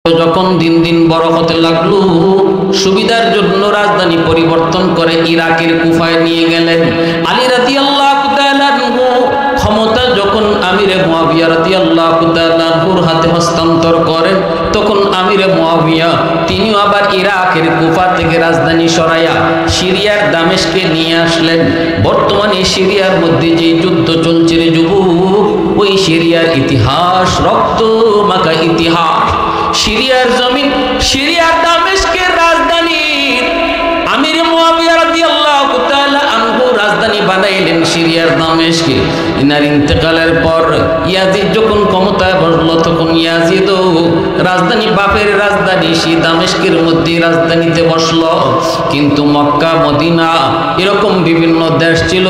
যখন দিন দিন বড় হতে লাগলো, সুবিধার জন্য রাজধানী পরিবর্তন করে ইরাকের কুফায় নিয়ে গেলেন। আলী রাদিয়াল্লাহু তাআলা আনহু ক্ষমতা যখন আমিরে মুয়াবিয়া রাদিয়াল্লাহু তাআলা আনহুর হাতে হস্তান্তর করেন, তখন আমিরে মুয়াবিয়া তিনিও আবার ইরাকের কুফা থেকে রাজধানী সরাইয়া সিরিয়ার দামেস্কে নিয়ে আসলেন। বর্তমানে সিরিয়ার মধ্যে যে যুদ্ধ চলছে রে যুবক, ওই সিরিয়ার ইতিহাস রক্ত মাখা ইতিহাস। সিরিয়ার জমিন, সিরিয়ার দামেস্কের রাজধানী আমির মুয়াবিয়া রাদিয়াল্লাহু তাআলা আনহু রাজধানী বানাইলেন সিরিয়ার দামেস্কে। ইনার ইন্তেকালের পর ইয়াজিদ যখন ক্ষমতায় বসলো, তখন ইয়াজিদও রাজধানী বাপের রাজধানী সেই দামেস্কের মধ্যে রাজধানীতে বসলো। কিন্তু মক্কা মদিনা এরকম বিভিন্ন দেশ ছিল,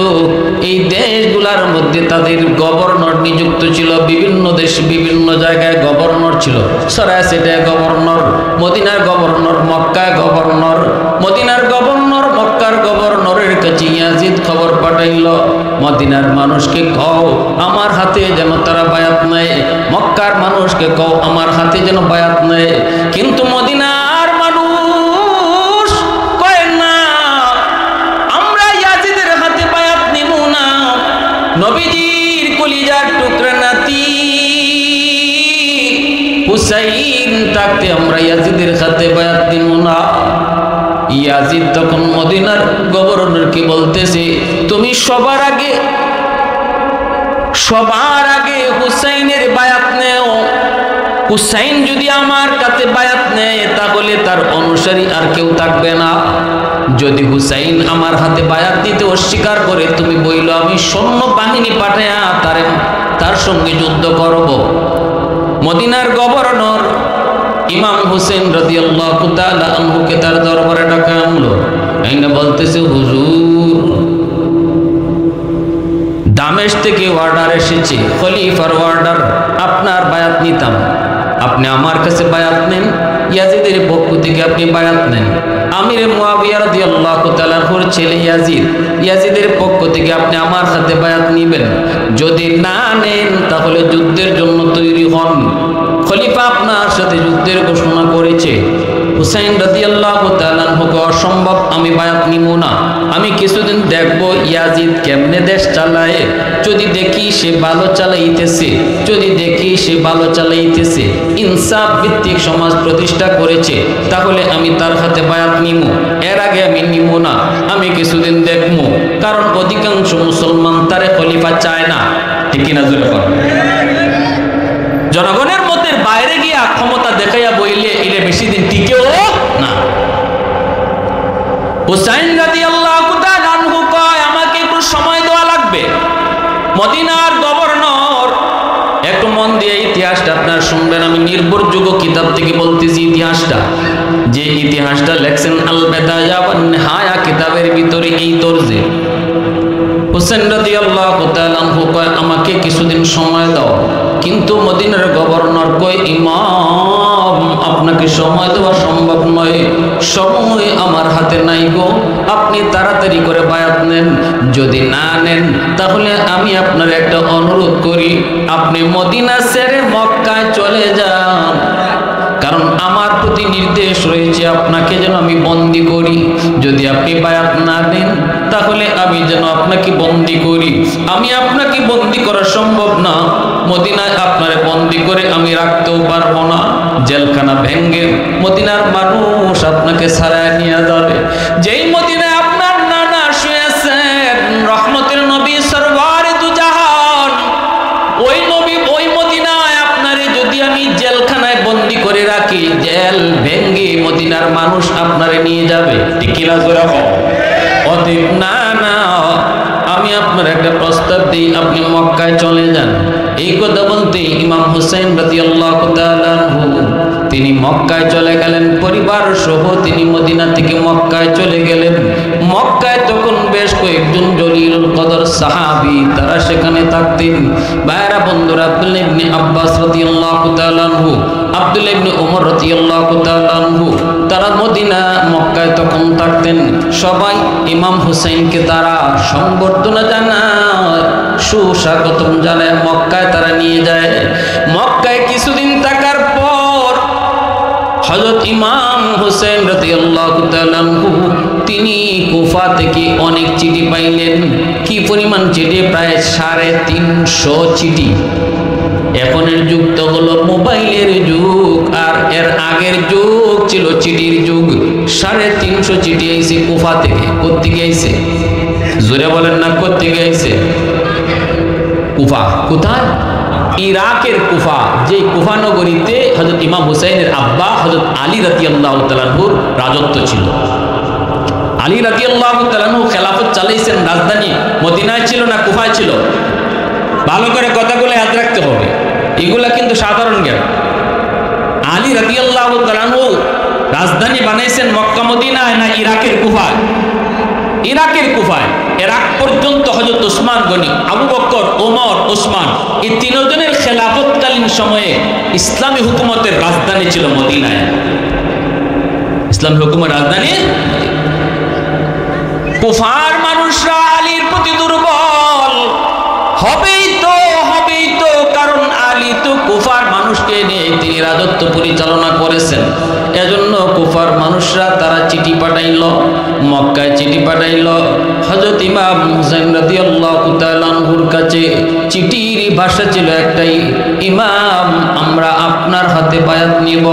এই দেশগুলার মধ্যে তাদের গভর্নর নিযুক্ত ছিল। বিভিন্ন দেশ বিভিন্ন জায়গায় গভর্নর ছিল। সরায় সেটায় গভর্নর, মদিনার গভর্নর, মক্কায় গভর্নর, মদিনার গভর্নর মক্কার গভর্নরের কাছে ইয়াজিদ খবর পাঠাইল, মদিনার মানুষকে কও আমার হাতে যেন তারা বায়াত নেয়, মক্কার মানুষকে কও আমার হাতে যেন বায়াত নেয়। কিন্তু মদিনার মানুষ কয় না, আমরা ইয়াজিদের হাতে বায়াত নিব না। নবীজির কলিজার টুকরা নাতি হুসাইন থাকতে আমরা ইয়াজিদের হাতে বায়াত দিব না। ইয়াজিদ তখন মদিনার গভর্নরকে বলতেছে, তুমি সবার আগে হুসাইনের বায়াত নেও। হুসাইন যদি আমার কাছে বায়াত নেয়, তাহলে তার অনুসারী আর কেউ থাকবে না। যদি হুসাইন আমার হাতে বায়াত দিতে অস্বীকার করে, তুমি বইল আমি সৈন্য বাহিনী পাঠাইয়া তার সঙ্গে যুদ্ধ করব। মদিনার গভর্নর ইমাম হুসেন রাদিয়াল্লাহু তাআলা আনহুকে তার দরবারে ডাকা আনলো। আইনা বলতেছে, হুজুর দামেস্ক থেকে অর্ডার এসেছে, খলিফার অর্ডার, আপনার বায়াত নিতাম। আপনি আমার কাছে বায়াত নেন, ইয়াজিদের পক্ষ থেকে আপনি বায়াত নেন। আমিরে মুয়াবিয়া রাদিয়াল্লাহু তাআলা আনহুর ছেলে ইয়াজিদ, ইয়াজিদের পক্ষ থেকে আপনি আমার সাথে বায়াত নিবেন। যদি না নেন, তাহলে যুদ্ধের জন্য তৈরি হন। খলিফা আপনার সাথে যুদ্ধের ঘোষণা করেছে। হুসাইন রাদিয়াল্লাহু তাআলা আনহুকে অসম্ভব, আমি বায়াত নিব না। আমি কিছুদিন দেখব ইয়াজিদ কেমনে দেশ চালায়। যদি দেখি সে ভালো চালাইতেছে, ইনসাফ ভিত্তিক সমাজ প্রতিষ্ঠা করেছে, তাহলে আমি তার হাতে বায়াত নিব। এর আগে আমি নিব না, আমি কিছুদিন দেখব। কারণ অধিকাংশ মুসলমান তারে খলিফা চায় না, ঠিক কিনা জোরে বলেন। জনগণের মধ্যে বাইরে গিয়া ক্ষমতা দেখাইয়া বইলে এলে বেশি দিন টিকেও না। হুসাইন রাদিয়াল্লাহু তাআলা আনহু কয়, আমাকে একটু সময় দেওয়া লাগবে। মদিনার গভর্নর, একটু মন দিয়ে ইতিহাসটা আপনার শুনবেন। আমি নির্ভরযোগ্য কিতাব থেকে বলতেছি ইতিহাসটা, যে ইতিহাসটা লেখছেন আল বিদায়া ওয়ান নিহায়া কিতাবের ভিতরে এই তরজে। হুসাইন রাদিয়াল্লাহু তাআলা আনহু কয়, আমাকে কিছুদিন সময় দাও। কিন্তু মদিনার গভর্নর কয়, ইমাম আপনাকে সময় দেওয়া সম্ভব নয়, সময় আমার হাতে নাই গো। আপনি তাড়াতাড়ি করে বায়াত নেন। যদি না নেন, তাহলে আমি আপনার একটা অনুরোধ করি, আপনি মদিনা ছেড়ে মক্কায় চলে যান। কারণ আমার প্রতি নির্দেশ রয়েছে আপনাকে যেন আমি বন্দী করি। যদি আপনি বায়াত না দেন, তাহলে আমি যেন আপনাকে বন্দী করি। আমি আপনাকে বন্দী করা সম্ভব না। মদিনায় আপনারে বন্দী করে আমি রাখতেও পারবো না। জেলখানা ভেঙ্গে মদিনার মানুষ আপনাকে ছাড়ায় নিয়ে যাবে। যেই মদিনায় আপনার নানা শুয়েছেন, রহমতের নবী সরওয়ারে দু জাহান, ওই নবী ওই মদিনায় আপনারে যদি আমি জেলখানায় বন্দী করে রাখি, জেল ভেঙ্গে মদিনার মানুষ আপনারে নিয়ে যাবে, ঠিক কিনা জোরে বলেন। অতএব না, আমি আপনার একটা প্রস্তাব দিই, আপনি মক্কায় চলে যান। এই কথা বলতে ইমাম হুসাইন রাদিয়াল্লাহু তাআলা আনহু তিনি মক্কায় চলে গেলেন, পরিবার সহ তিনি মদিনা থেকে মক্কায় চলে গেলেন। মক্কায় তখন বেশ কয়েকজন জলিলুল কদর সাহাবী তারা সেখানে থাকতেন। ভাইরা বন্ধুরা, আব্দুল্লাহ ইবনে আব্বাস রাদিয়াল্লাহু তাআলা আনহু, আব্দুল্লাহ ইবনে ওমর রাদিয়াল্লাহু তাআলা আনহু, তারা মদিনা মক্কায় তখন থাকতেন। সবাই ইমাম হুসাইনকে তারা সম্বর্ধনা জানায়, সুস্বাগতম জানায় মক্কায় তারা নিয়ে যায়। মক্কায় কিছুদিন থাকার পর হযরত ইমাম হোসেন রাদিয়াল্লাহু তাআলা আনহু তিনি কুফা থেকে অনেক চিঠি পাইলেন। কি পরিমাণ চিঠি? প্রায় 350 চিঠি। এখনের যুগ তো হলো মোবাইলের যুগ, আর এর আগের যুগ ছিল চিঠির যুগ। 350 চিঠি আইছে কুফা থেকে। কোত্থেকে আইছে? জোরে বলেন না, কোত্থেকে আইছে? কুফা। কোথায়? ইরাকের কুফা। যে কুফা নগরীতে হযরত ইমাম হুসাইনের আব্বা হযরত আলী রাদিয়াল্লাহু তাআলা আনহুর রাজত্ব ছিল। আলী রাদিয়াল্লাহু তাআলা আনহু খেলাফত চালাইছেন। রাজধানী মদিনায় ছিল না কুফায় ছিল? ভালো করে কথাগুলো ইয়াদ রাখতে হবে, এগুলা কিন্তু সাধারণ জ্ঞান। আলী রাদিয়াল্লাহু তাআলা আনহু রাজধানী বানাইছেন মক্কা মদিনায় না ইরাকের কুফায়? ইরাকের কুফায়। এর আগ পর্যন্ত হযরত ওসমান গনি, আবু বকর, ওমর, ওসমান এই তিনজনের খেলাফতকালীন সময়ে ইসলামী হুকুমতের রাজধানী ছিল মদিনায়। ইসলামী হুকুমের রাজধানী। কুফার মানুষরা আলীর প্রতি দুর্বল হবেই তো, কারণ আলী তো কুফার মানুষকে নিয়ে তিনি রাজত্ব পরিচালনা করেছেন। এজন্য কুফার মানুষরা তারা চিঠি পাঠাইল, মক্কায় চিঠি পাঠাইল হযরত ইমাম হুসাইন রাদিয়াল্লাহু তাআলা আনহুর কাছে। চিঠির ভাষা ছিল একটাই, ইমাম আমরা আপনার হাতে বায়াত নিব,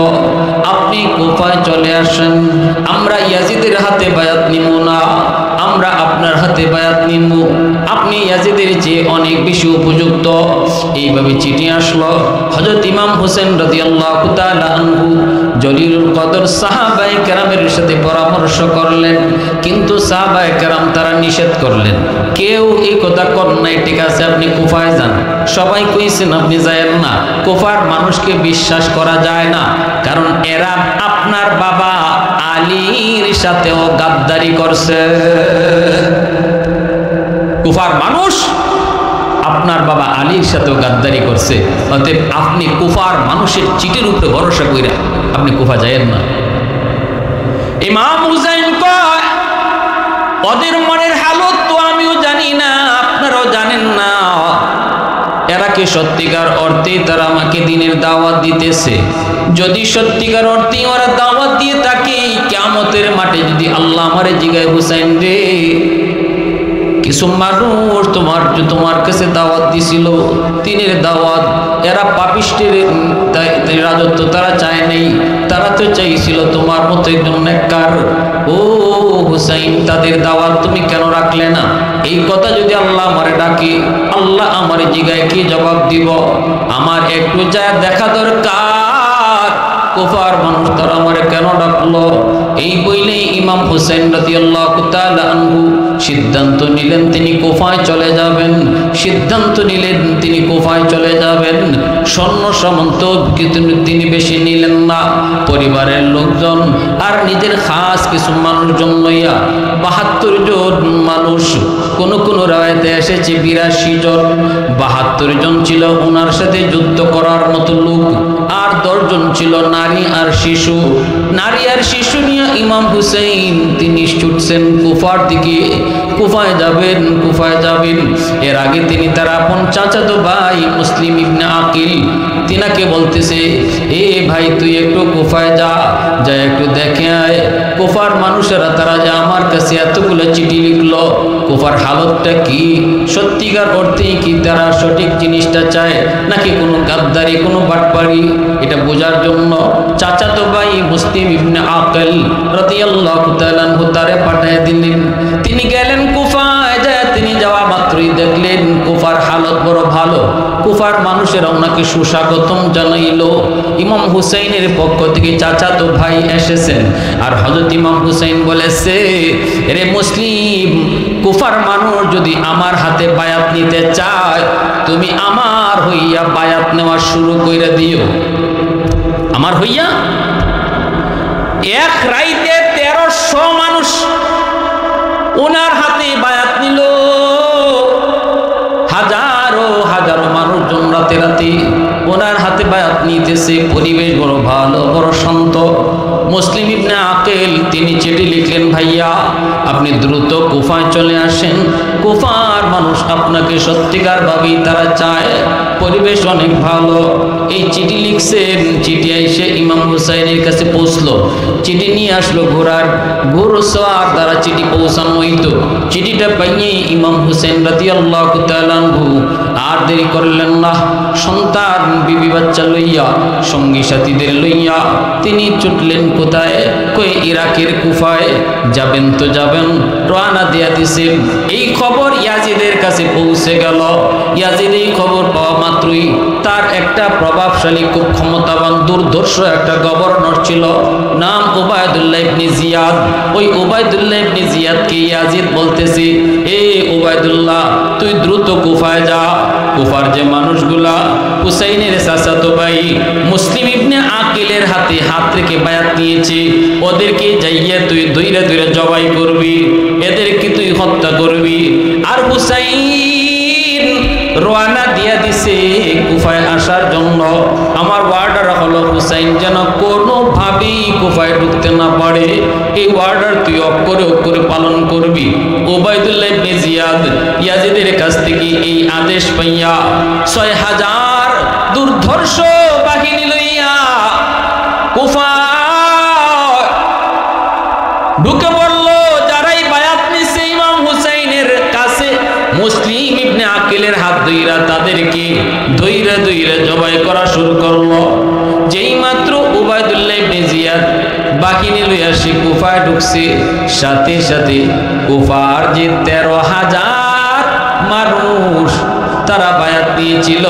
আপনি কুফায় চলে আসেন। আমরা ইয়াজিদের হাতে বায়াত নিব না, আমরা আপনার হাতে বায়াত নিব, আপনি ইয়াজিদের চেয়ে অনেক বেশি উপযুক্ত। এইভাবে চিঠি আসলো। হযরত ইমাম হোসেন রাদিয়াল্লাহু তাআলা আনহু জলিলুল কদর সাহাবায়ে কেরামের সাথে পরামর্শ করলেন, কিন্তু সাহাবায়ে কেরাম তারা নিষেধ করলেন। কেউ এই কথা কর নাই, ঠিক আছে আপনি কুফায় যান। সবাই কইছেন আপনি যায়েন না, কুফার মানুষকে বিশ্বাস করা যায় না, কারণ এরা আপনার বাবা আলীর সাথেও গাদ্দারি করছে। কুফার মানুষ আপনার বাবা আলীর সাথেও গাদ্দারি করছে, অতএব আপনি কুফার মানুষের চিঠির উপরে ভরসা কইরা আপনি কুফা যায়েন না। ইমাম হুসাইন কয় ওদের মনের হালত তো আমিও জানি না, আপনারাও জানেন না। এরা কি সত্যিকার অর্থে তারা আমাকে দিনের দাওয়াত দিতেছে? যদি সত্যিকার অর্থে ওরা দাওয়াত দিয়ে থাকে, কিয়ামতের মাঠে যদি আল্লাহ আমারে জিগায় হুসাইন রে কিছু মানুষ তোমার কাছে দাওয়াত দিছিল, দিনের দাওয়াত, এরা পাপিষ্টের রাজত্ব তারা চায় নাই, তারা তো চাইছিল তোমার মতো একজন নেককার। ও হুসাইন, তাদের দাওয়াত তুমি কেন রাখলে না? এই কথা যদি আল্লাহ আমারে ডাকে, আল্লাহ আমারে জিগায় কি জবাব দিব? আমার একটু যায় দেখা দরকার, কুফার মানুষ তারা আমারে কেন ডাকলো? এই বইলেই ইমাম হুসাইন রাদিয়াল্লাহু তাআলা আনহু সিদ্ধান্ত নিলেন তিনি কুফায় চলে যাবেন। সিদ্ধান্ত নিলেন তিনি কুফায় চলে যাবেন। সৈন্য সামন্ত তিনি বেশি নিলেন না, পরিবারের লোকজন আর নিজের খাস কিছু মানুষজন লইয়া ৭২ জন মানুষ, কোন কোন রায়তে এসেছে ৮২ জন। ৭২ জন ছিল ওনার সাথে যুদ্ধ করার মতো লোক, আর ১০ জন ছিল নারী আর শিশু। নারী আর শিশু নিয়ে ইমাম হুসাইন তিনি ছুটছেন কুফার দিকে। কুফায় যাবেন, কুফায় যাবেন। এর আগে তিনি তার আপন চাচাতো ভাই মুসলিম ইবনে আকিল তিনাকে বলতেছে, এ ভাই তুই একটু কুফায় যা একটু দেখে আয়, কুফার মানুষেরা তারা যে আমার কাছে এতগুলো চিঠি লিখলো, কুফার হালতটা কি, সত্যিকার অর্থেই কি তারা সঠিক জিনিসটা চায় নাকি কোনো গাদ্দারি, কোনো বাটপাড়ি, এটা বোঝার জন্য চাচাতো ভাই মুসলিম ইবনে আকিল রাদিয়াল্লাহু তাআলা আনহু তারে পাঠিয়ে দিলেন। তিনি গেলেন কুফায়। যায় তিনি যাওয়া মাত্রই দেখলেন কুফার হালত বড় ভালো। কুফার মানুষেরা ওনাকে সুস্বাগতম জানাইলো। ইমাম হুসাইনের পক্ষ থেকে চাচাতো ভাই এসেছেন, আর হযরত ইমাম হুসাইন বলেছে, রে মুসলিম, কুফার মানুষ যদি আমার হাতে বায়াত নিতে চায়, তুমি আমার হইয়া বায়াত নেওয়া শুরু করে দিও। আমার হইয়া এক রাইতে ১৩০০ মানুষ ওনার হাতে বায়াত নিল। হাজারো হাজারো মানুষজন রাতে রাতে ওনার হাতে বায়াত নিতেছে। পরিবেশ বড় ভালো, বড় শান্ত। মুসলিম ইবনে আকিল তিনি চিঠি লিখলেন, ভাইয়া আপনি দ্রুত কুফায় চলে আসেন, কুফার মানুষ আপনাকে সত্যিকার ভাবেই তারা চায়, পরিবেশ অনেক ভালো। এই চিঠি লিখছেন, চিঠি এসে ইমাম হুসাইনের কাছে পৌঁছলো, চিঠি নিয়ে আসলো ঘোড়সওয়ার দ্বারা চিঠি পৌঁছানো হইতো। চিঠিটা পাইয়ে ইমাম হুসেন রাদিয়াল্লাহু তাআলা আনহু আর দেরি করলেন না, সন্তান বিবি বাচ্চা লইয়া সঙ্গী সাথীদের লইয়া তিনি ছুটলেন কোথায়? কই ইরাকের কুফায়। যাবেন তো যাবেন, রওনা দিয়া দিছেন। এই খবর ইয়াজিদের কাছে পৌঁছে গেল। ইয়াজিদ এই খবর পাওয়া মাত্রই তার একটা প্রভাবশালী খুব ক্ষমতাবান দুর্ধর্ষ একটা গভর্নর ছিল, নাম উবাইদুল্লাহ ইবনে জিয়াদ। ওই উবাইদুল্লাহ ইবনে জিয়াদকে ইয়াজিদ বলতেছে, এ উবাইদুল্লাহ তুই দ্রুত কুফায় যা। কুফার যে মানুষগুলা হুসাইনের চাচাতো ভাই মুসলিম ইবনে আকিলের হাতে হাত রেখে বায়াত নিয়েছে, ওদেরকে যাইয়া তুই ধইরা ধইরা জবাই করবি, এদেরকে তুই হত্যা করবি। আর হুসাইন রওনা দিয়া দিছে কুফায় আসার জন্য। আমার ওয়ার্ডার হলো হুসাইন যেন কোনোভাবেই কুফায় ঢুকতে না পারে, এই ওয়ার্ডার তুই অক্ষরে অক্ষরে পালন করবি। উবাইদুল্লাহ ইবনে জিয়াদ ইয়াজিদের কাছ থেকে এই আদেশ পাইয়া ৬০০০ দুর্ধর্ষ বাহিনী লইয়া কুফা ঢুকে পড়ল। যারাই বায়াত নিছে ইমাম হুসাইনের কাছে মুসলিম ইবনে আকিলের হাত ধইরা তাদেরকে ধইরা ধইরা জবাই করা শুরু করলো। যেই মাত্র উবাইদুল্লাহ ইবনে জিয়াদ বাহিনী লইয়া সে কুফায় ঢুকছে, সাথে সাথে কুফার যে ১৩,০০০ মানুষ তারা বায়াত দিয়েছিল,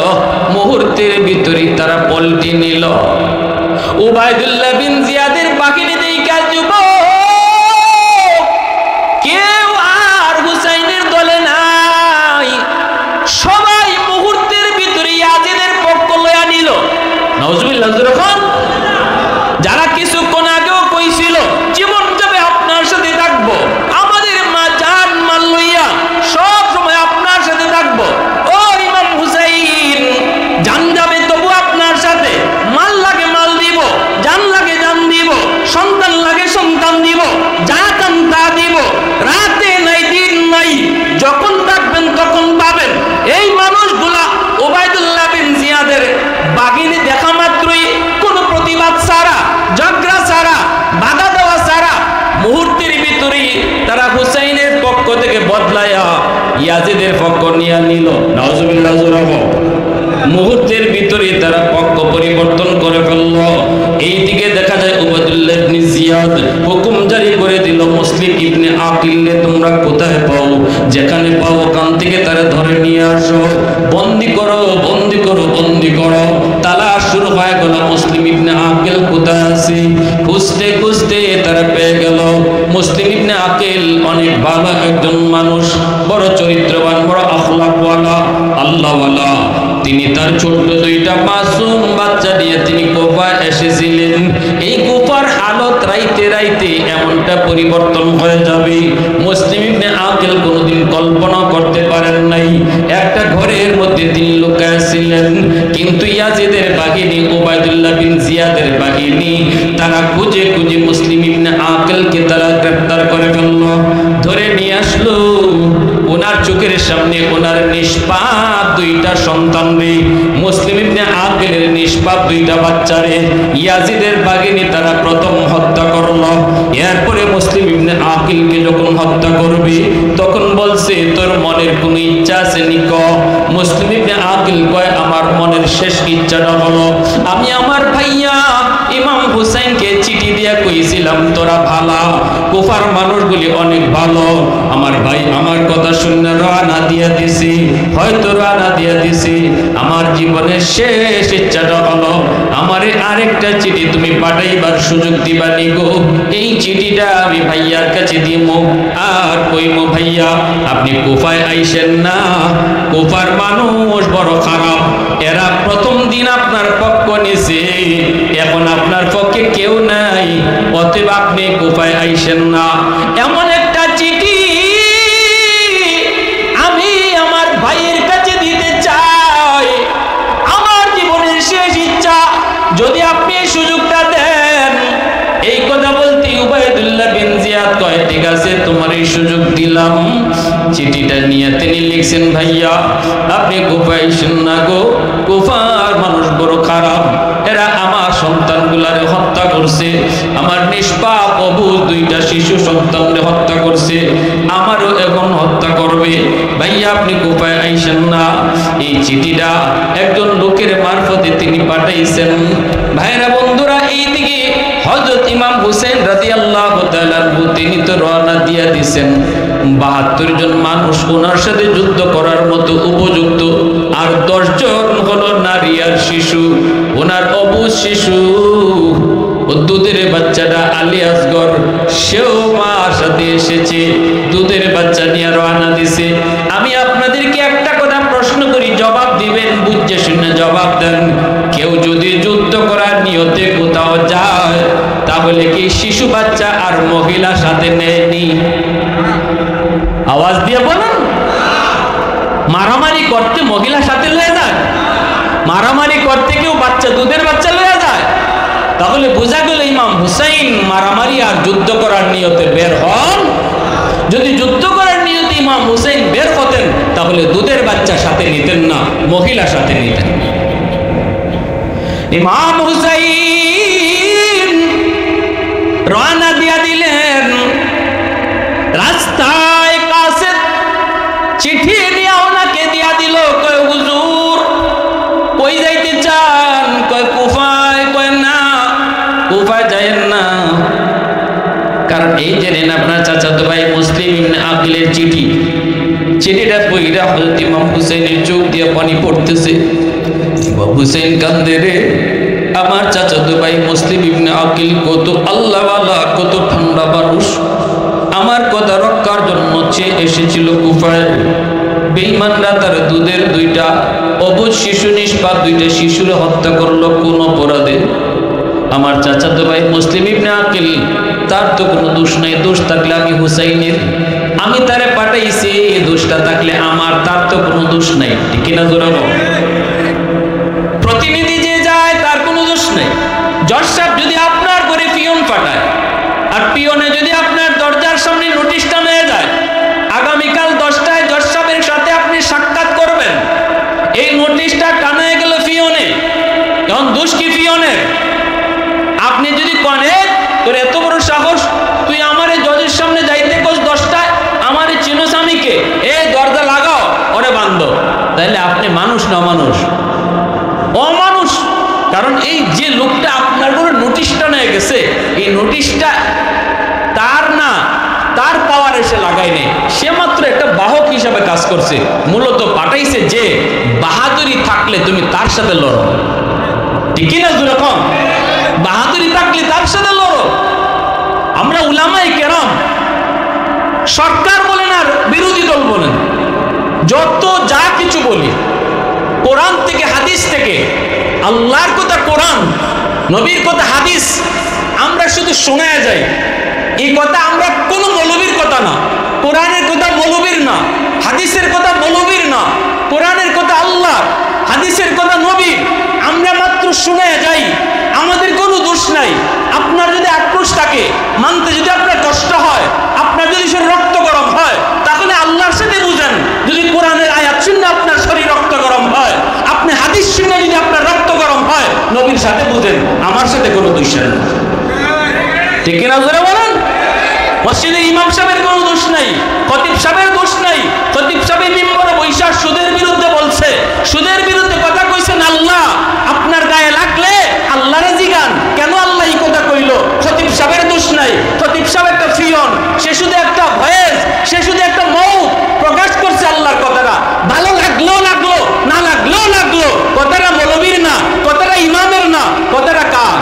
মুহূর্তের ভিতরে তারা পল্টি নিল। উবাইদুল্লাহ বিন জিয়াদের বাহিনী দেখা যুবক কেউ আর হুসাইনের দলে নাই, সবাই মুহূর্তের ভিতরে ইয়াজিদের পক্ষ লইয়া নিল। নাউজুবিল্লাহ। যখন যারা কিছুক্ষণ আগেও কইছিল জীবন যাবে আপনার সাথে থাকবো, আমাদের মা জান মাল লইয়া সব সময় আপনার সাথে থাকবো, ও ইমাম হুসাইন জান যাবে তবু আপনার সাথে, মাল লাগে মাল দিব, জান লাগে জান দিব, সন্তান লাগে সন্তান দিব, যা চান তা দিব, রাতে নাই দিন নাই, যখন থাকবেন তখন পাবেন। এই মানুষগুলা উবাইদুল্লাহ বিন জিয়াদের বাহিনী দেখা মাত্রই কোনো প্রতিবাদ ছাড়া, ঝগড়া ছাড়া, বাধা দেওয়া ছাড়া মুহূর্তের ভিতরে তারা হুসাইনের পক্ষ থেকে বদলায়া ইয়াজিদের পক্ষ নিয়ে নিল। নাউজুবিল্লাহ। মুহূর্তের ভিতরে তারা পক্ষ পরিবর্তন করে ফেলল। এইদিকে দেখা যায় উবাইদুল্লাহ ইবনে জিয়াদ হুকুম জারি করে দিল, মুসলিম ইবনে আকিলকে তোমরা কোথায় পাও, যেখানে পাও ওখান থেকে তারা ধরে নিয়ে আসো, বন্দি করো, বন্দি করো, বন্দি করো। তালাশ শুরু হয়ে গেল মুসলিম ইবনে আকিল কোথায় আছে। খুঁজতে খুঁজতে তারা পেয়ে গেল মুসলিম ইবনে আকিল অনেক ভালো একজন মানুষ, বড় চরিত্রবান, বড় আখলাকওয়ালা, আল্লাহওয়ালা। তিনি তার ছোট্ট দুইটা মাসুম বাচ্চা নিয়ে তিনি কুফায় এসেছিলেন। এই কুফার হালত রাইতে রাইতে এমনটা পরিবর্তন হয়ে যাবে মুসলিম ইবনে আকিল কোনোদিন কল্পনা করতে পারেন নাই। একটা ঘরের মধ্যে তিনি লুকায় ছিলেন, কিন্তু ইয়াজিদের বাহিনী, উবাইদুল্লাহ বিন জিয়াদের বাহিনী তারা খুঁজে খুঁজে মুসলিম ইবনে আকিলকে তারা গ্রেফতার করে ফেলল, ধরে নিয়ে আসলো। ওনার চোখের সামনে ওনার নিষ্পাপ দুইটা সন্তান রে, মুসলিম ইবনে আকিলের নিষ্পাপ দুইটা বাচ্চারে ইয়াজিদের বাহিনী তারা প্রথম হত্যা করল। এরপরে মুসলিম ইবনে আকিলকে যখন হত্যা করবে তখন বলছে, তোর মনের কোন ইচ্ছা আছে নিক? মুসলিম ইবনে আকিল কয়, আমার মনের শেষ ইচ্ছাটা হলো আমি আমার ভাইয়া ইমাম হুসাইনকে চিঠি দিয়া কইছিলাম তোরা ভালা, কুফার মানুষগুলি অনেক ভালো, আমার ভাই আমার কথা শুনে রওনা দিয়া দিছি, হয়তো রওনা দিয়া দিছি, আমার জীবনের শেষ ইচ্ছাটা হলো আমারে আরেকটা চিঠি তুমি পাঠাইবার সুযোগ দিবা নিগো। এই চিঠিটা আমি ভাইয়ার কাছে দিমু, আর কইমু ভাইয়া আপনি কুফায় আইসেন না, কুফার মানুষ বড় খারাপ, এরা প্রথম দিন আপনার পক্ষ নিছে, এখন আপনার পক্ষে কেউ নাই, অতএব আপনি কুফায় আইসেন না। এমন একটা চিঠি আমি আমার ভাইয়ের কাছে দিতে চাই, আমার জীবনের শেষ ইচ্ছা, যদি আপনি এই সুযোগটা দেন। এই জিয়াদ কয় ঠিক আছে তোমার এই সুযোগ দিলাম। চিঠিটা নিয়ে তিনি লিখছেন ভাইয়া আপনি কুফায় আইসেন না গো, কুফার মানুষ বড় খারাপ, এরা আমার সন্তানগুলারে হত্যা করছে, আমার নিষ্পাপ অবুঝ দুইটা শিশু সন্তানরে হত্যা করছে, আমারও এখন হত্যা করবে, ভাইয়া আপনি কুফায় আইসেন না। এই চিঠিটা একজন লোকের মারফতে তিনি পাঠাইছেন। ভাইরা বন্ধুরা, এইদিকে হযরত ইমাম হুসেন রাদিয়াল্লাহু তাআলা তিনি তো রওনা দিয়া দিয়েছেন। ৭২ জন মানুষ ওনার সাথে যুদ্ধ করার মতো উপযুক্ত, আর ১০ জন হলো নারী আর শিশু, ওনার অবুঝ শিশু দুধের বাচ্চাটা আলী আসগর, সেও মার সাথে এসেছে, দুধের বাচ্চা নিয়ে রওনা দিছে। আমি আপনাদেরকে একটা কথা প্রশ্ন করি, জবাব দিবেন, বুঝে শুনে জবাব দেন। কেউ যদি যুদ্ধ করার নিয়তে কোথাও যায়, তাহলে কি শিশু বাচ্চা আর মহিলা সাথে নেয়নি? আওয়াজ দিয়ে বলুন। মারামারি করতে মহিলা সাথে লয়ে যায়? মারামারি করতে কেউ বাচ্চা, দুধের বাচ্চা লয়ে যায়? তাহলে বোঝা গেল ইমাম হুসাইন মারামারি আর যুদ্ধ করার নিয়তে বের হন। যদি যুদ্ধ করার নিয়তে ইমাম হুসাইন বের হতেন, তাহলে দুধের বাচ্চা সাথে নিতেন না, মহিলা সাথে নিতেন। ইমাম হুসাইন রওনা দিয়া দিলেন। রাস্তায় কাছে চিঠি নিয়ে ওনাকে দিয়া দিল। কয় হুজুর কই যাইতে চান? কয় কুফায়। কয় না, কুফায় যায়েন না, কারণ এই জেনেন আপনার চাচাতো ভাই মুসলিম ইবনে আকিলের চিঠি, চিঠিটা পড়িরা হযরত ইমাম হুসাইনের চোখ দিয়ে পানি পড়তেছে। ইমাম হুসাইন কান্দে রে, আমার চাচাতো ভাই মুসলিম ইবনে আকিল কত আল্লাহওয়ালা, কত ঠান্ডা মানুষ, আমার কথা রক্ষার জন্য চেয়ে এসেছিল কুফায়। বেঈমানরা তার দুধের দুইটা অবুঝ শিশু, নিষ্পাপ দুইটা শিশুরে হত্যা করলো কোন অপরাধে? আমার চাচাতো ভাই মুসলিম ইবনে আকিল, তার তো কোনো দোষ নাই, দোষ থাকলে আমি হুসাইনের, আমি তারে পাঠাইছি, দোষটা থাকলে আমার, তার তো কোনো দোষ নাই, ঠিক কিনা জোরা বল? প্রতিনিধি যে যায় তার কোনো দোষ নেই। জজ সাহেব যদি আপনার করে পিয়ন পাঠায়, আর পিয়নে যদি আপনার দরজার সামনে নোটিশটা নিয়ে যায়, আগামীকাল 10টায় জজ সাহেবের সাথে আপনি সাক্ষাৎ করবেন, এই নোটিশটা টানায় গেল পিয়নে, এখন দোষ কি পিয়নের? আপনি যদি কনে তোর এত বড় সাহস, তুই আমার এই জজের সামনে যাইতে কোস 10টায়, আমার এই চিনো স্বামীকে, এ দরজা লাগাও, ওরে বান্ধ, তাহলে আপনি মানুষ না অমানুষ? অমানুষ। কারণ এই যে লোকটা আপনার করে নোটিশটা নিয়ে গেছে, এই নোটিশটা তার না, তার পাওয়ার এসে লাগাই নেই, সে মাত্র একটা বাহক হিসাবে কাজ করছে, মূলত পাঠাইছে যে বাহাদুরি থাকলে তুমি তার সাথে লড়ো, ঠিক না? যেরকম বাহাদুরি থাকলে তার সাথে লড়ো। আমরা উলামায়ে কেরাম, সরকার বলেন আর বিরোধী দল বলেন, যত যা কিছু বলি, কোরআন থেকে হাদিস থেকে, আল্লাহর কথা কোরআন, নবীর কথা হাদিস, আমরা শুধু শোনায় যাই। এই কথা আমরা কোনো মৌলবীর কথা না, কোরআনের কথা মৌলবীর না, হাদিসের কথা মৌলবীর না, কোরআনের কথা আল্লাহ, হাদিসের কথা নবী, আমরা মাত্র শোনায় যাই, আমাদের কোনো দোষ নাই। আপনার যদি আক্রোশ থাকে, মানতে যদি আপনার কষ্ট হয়, আপনার যদি শরীর রক্ত গরম হয়, তাহলে আল্লাহর সাথে বুঝেন। যদি কোরআনের আয়াত শুনে আপনার শরীর রক্ত গরম হয়, আপনি হাদিস শুনে যদি আপনার রক্ত গরম হয়, নবীর সাথে বুঝেন, আমার সাথে কোনো দোষ নেই, ঠিক না? জোরে বলেন। মসজিদের ইমাম সাহেবের কোনো দোষ নাই, খতিব সাহেবের দোষ নাই। খতিব সাহেব মিম্বরে বৈশাখ সুদের বিরুদ্ধে বলছে, সুদের বিরুদ্ধে কথা কইছেন আল্লাহ, আপনার গায়ে লাগলে আল্লাহরে জিগান, কেন আল্লাহ এই কথা কইল? খতিব সাহেবের দোষ নাই। খতিব সাহেব একটা ফিয়ন, সে শুধু একটা ভয়েস, সে শুধু একটা মৌত প্রকাশ করছে আল্লাহর কথাটা, ভালো লাগলেও লাগলো, না লাগলেও লাগলো, কথাটা মৌলবীর না, কথাটা ইমামের না, কথাটা কার?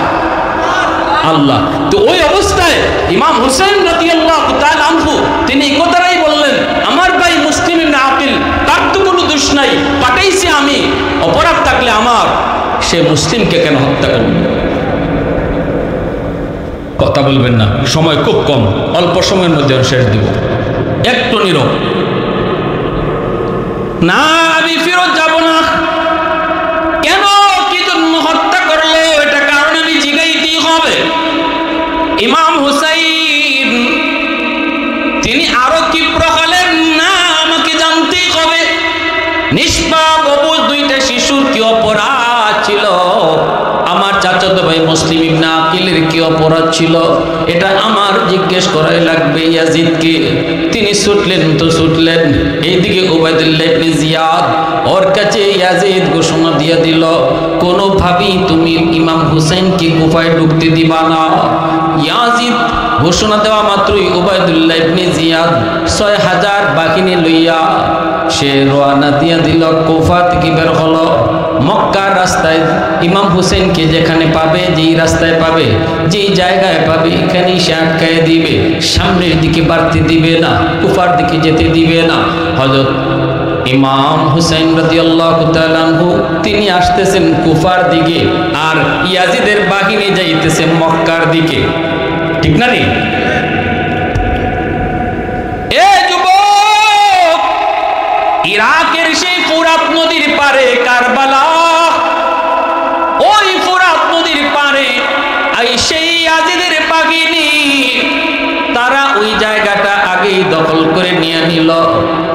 আল্লাহ। তো ওই অবস্থায় ইমাম হুসাইন রাদিয়াল্লাহু তাআলা আনহু তিনি এই কথাটাই বললেন, আমার ভাই মুসলিম ইবনে আকিল, তার তো কোনো দোষ নাই, পাঠাইছি আমি, অপরাধ থাকলে আমার, সে মুসলিমকে কেন হত্যা করবে? কথা বলবেন না, সময় খুব কম, অল্প সময়ের মধ্যে শেষ দিব, একটু নীরব। না, আমি ফেরত যাব না। কেন, কি জন্য হত্যা করলো, এটা কারণ আমি জিগাইতেই হবে। ইমাম হুসাইন হযরত ভাই মুসলিম ইবনে আকিলের কি অপরাধ ছিল এটা আমার জিজ্ঞেস করাই লাগবে ইয়াজিদকে। তিনি ছুটলেন তো ছুটলেন, এইদিকে উবাইদুল্লাহ ইবনে জিয়াদ ওর কাছে ইয়াজিদ ঘোষণা দিয়ে দিল, কোনোভাবেই তুমি ইমাম হুসাইনকে কুফায় ঢুকতে দিবা না। ইয়াজিদ ঘোষণা দেওয়া মাত্রই উবাইদুল্লাহ ইবনে জিয়াদ ৬০০০ বাহিনী লইয়া সে রওনা দিয়ে দিল, কুফা থেকে বের হলো। মক্কার রাস্তায় ইমাম হুসেনকে যেখানে পাবে, যেই রাস্তায় পাবে, যেই জায়গায় পাবে, এখানেই সে আটকায় দিবে, সামনের দিকে বাড়তে দিবে না, কুফার দিকে যেতে দিবে না। হযরত ইমাম হুসাইন রাদিয়াল্লাহু তাআলা আনহু তিনি আসতেছেন কুফার দিকে, আর ইয়াজিদের বাহিনী যাইতেছে মক্কার দিকে। ঠিক না রে? এ যুবক, ইরাকের সেই ফুরাত নদীর পারে কারবালা, ওই ফুরাত নদীর পারে এই সেই ইয়াজিদের বাহিনী তারা ওই জায়গাটা আগেই দখল করে নিয়ে নিল,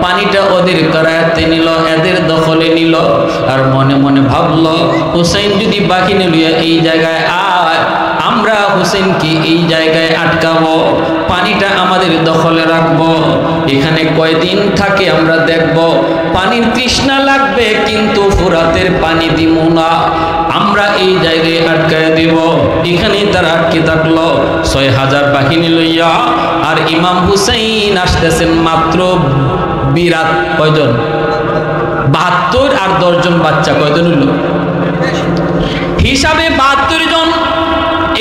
পানিটা ওদের করায়তে নিল, এদের দখলে নিল। আর মনে মনে ভাবলো, হুসাইন যদি বাহিনী লইয়া এই জায়গায় আয়, আমরা হুসেনকে এই জায়গায় আটকাবো, পানিটা আমাদের দখলে রাখবো, এখানে কয়দিন থাকে আমরা দেখব। পানির তৃষ্ণা লাগবে কিন্তু ফুরাতের পানি দিব না, আমরা এই জায়গায় আটকায় দিব। এখানেই তারা আটকে থাকলো ৬০০০ বাহিনী লইয়া। আর ইমাম হুসাইন আসতেছেন মাত্র বিরাট কয়জন? ৭২ আর ১০ জন বাচ্চা, কয়জন হইল হিসাবে? ৭২ জন।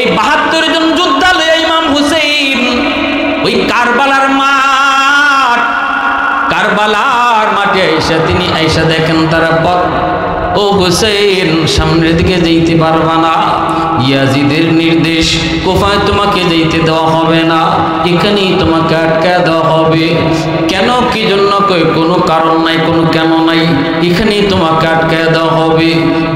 এই ৭২ জন যোদ্ধা লইয়া ইমাম হুসাইন ওই কারবালার মাঠে আইসা তিনি আইসা দেখেন তারা পথ, ও হুসাইন সামনের দিকে যেতে পারবা না, ইয়াজিদের নির্দেশ কুফায় তোমাকে যেতে দেওয়া হবে না, এখানেই তোমাকে আটকায় দেওয়া হবে। কেন, কি জন্য? কই কোনো কারণ নাই, কোনো কেন নাই, এখানেই তোমাকে আটকায় দেওয়া হবে।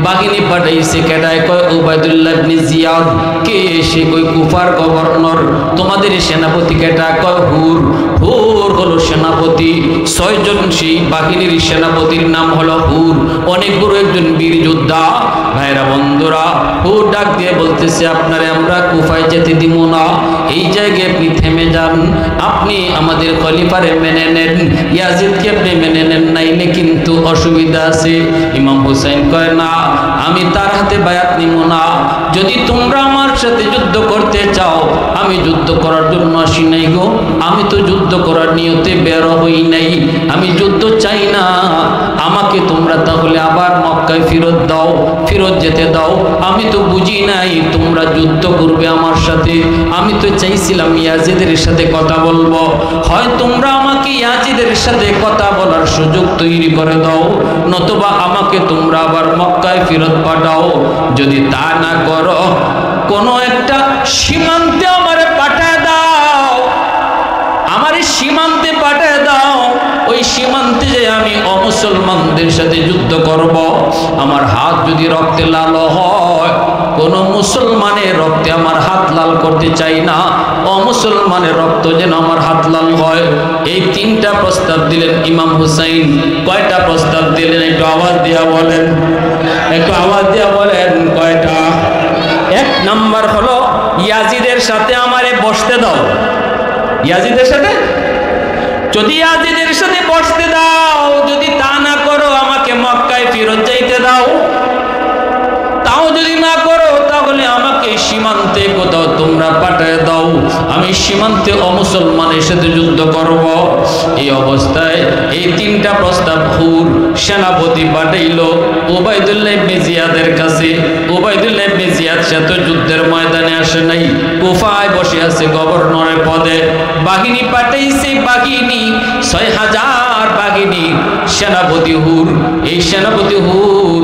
বাহিনী পাঠাইছে কেডায়? কয় উবাইদুল্লাহ ইবনে জিয়াদ। কে এসে? কই কুফার গভর্নর। তোমাদের সেনাপতি কেডা? কয় হুর। হুর হলো সেনাপতি, ৬ জন সেই বাহিনীর সেনাপতির নাম হলো হুর, অনেক বড় একজন বীর যোদ্ধা। ভাইরা বন্ধুরা, হুর ডাক দিয়ে বলতেছে, আপনারে আমরা কুফায় যেতে দিব না, এই জায়গায় আপনি থেমে যান, আপনি আমাদের খলিফারে মেনে নেন, ইয়াজিদকে আপনি মেনে নেন, নাইলে কিন্তু অসুবিধা আছে। ইমাম হুসাইন কয়, না, আমি তার হাতে বায়াত নিব না। যদি তোমরা আমার সাথে যুদ্ধ করতে চাও, আমি যুদ্ধ করার জন্য আসি নাই গো, আমি তো যুদ্ধ করার নিয়তে বের হই নাই, আমি যুদ্ধ চাই না। আমাকে তোমরা তাহলে আবার মক্কায় ফেরত দাও, ফেরত যেতে দাও। আমি তো বুঝি নাই তোমরা যুদ্ধ করবে আমার সাথে, আমি তো চাইছিলাম ইয়াজিদের সাথে কথা বলবো। হয় তোমরা আমাকে ইয়াজিদের সাথে কথা বলার সুযোগ তৈরি করে দাও, নতুবা আমাকে তোমরা আবার মক্কায় ফেরত পাঠাও। যদি তা না করো, কোনো একটা সীমান্তে আমারে পাঠায় দাও, আমার সীমান্তে পাঠায় দাও, ওই সীমান্তে যে আমি অমুসলমানদের সাথে যুদ্ধ করব। আমার হাত যদি রক্তে লাল হয়, কোনো মুসলমানের রক্তে আমার হাত লাল করতে চাই না, অমুসলমানের রক্ত যেন আমার হাত লাল হয়। এই ৩টা প্রস্তাব দিলেন ইমাম হুসাইন। কয়টা প্রস্তাব দিলেন? একটু আওয়াজ দিয়া বলেন, একটু আওয়াজ দিয়া বলেন কয়টা? ১ নাম্বার হলো, ইয়াজিদের সাথে আমারে বসতে দাও। ইয়াজিদের সাথে, যদি ইয়াজিদের সাথে বসতে দাও, যদি তা না করো আমাকে মক্কায় ফেরত যাইতে দাও। তাও যদি না করো, তাহলে আমাকে সীমান্তে কোথাও তোমরা পাঠায় দাও, আমি সীমান্তে অমুসলমানের সাথে যুদ্ধ করব। এই অবস্থায় এই ৩টা প্রস্তাব হুর সেনাপতি পাঠাইল উবাইদুল্লাহ ইবনে জিয়াদের কাছে। উবাইদুল্লাহ ইবনে জিয়াদ সে তো যুদ্ধের ময়দানে আসে নাই, কুফায় বসে আছে গভর্নরের পদে। বাহিনী পাঠাইছে, বাহিনী ৬০০০ বাহিনী, সেনাপতি হুর। এই সেনাপতি হুর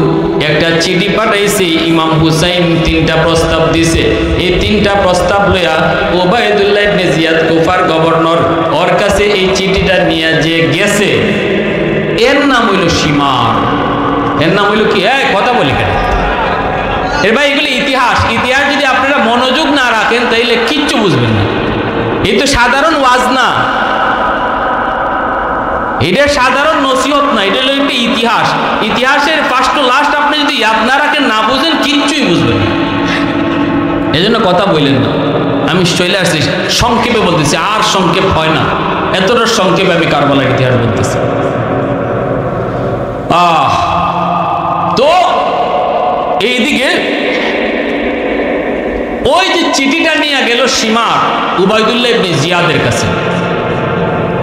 একটা চিঠি পাঠাইছে, ইমাম হুসাইন ৩টা প্রস্তাব দিছে। এই ৩টা প্রস্তাব লইয়া উবাইদুল্লাহ ইবনে জিয়াদ কুফার গভর্নর ওর কাছে এই চিঠিটা নিয়ে যে গেছে, এর নাম হইল সীমার। এর নাম হইল কি? কথা বলি কেন এর ভাই? এগুলো ইতিহাস। ইতিহাস যদি আপনারা মনোযোগ না রাখেন তাইলে কিচ্ছু বুঝবেন না। এই তো সাধারণ ওয়াজ না, এটা সাধারণ নসিহত না, এটা হলো একটা ইতিহাস। ইতিহাসের ফার্স্ট টু লাস্ট আপনি যদি ইয়াদ না রাখেন, না বুঝেন, কিচ্ছুই বুঝবেন না। এই জন্য কথা বললেন না, আমি চলে আসছি সংক্ষেপে বলতেছি, আর সংক্ষেপ হয় না, এতটা সংক্ষেপে আমি কারবালার ইতিহাস বলতেছি। তো এইদিকে ওই যে চিঠিটা নিয়ে গেল সীমার উবাইদুল্লাহ ইবনে জিয়াদের কাছে।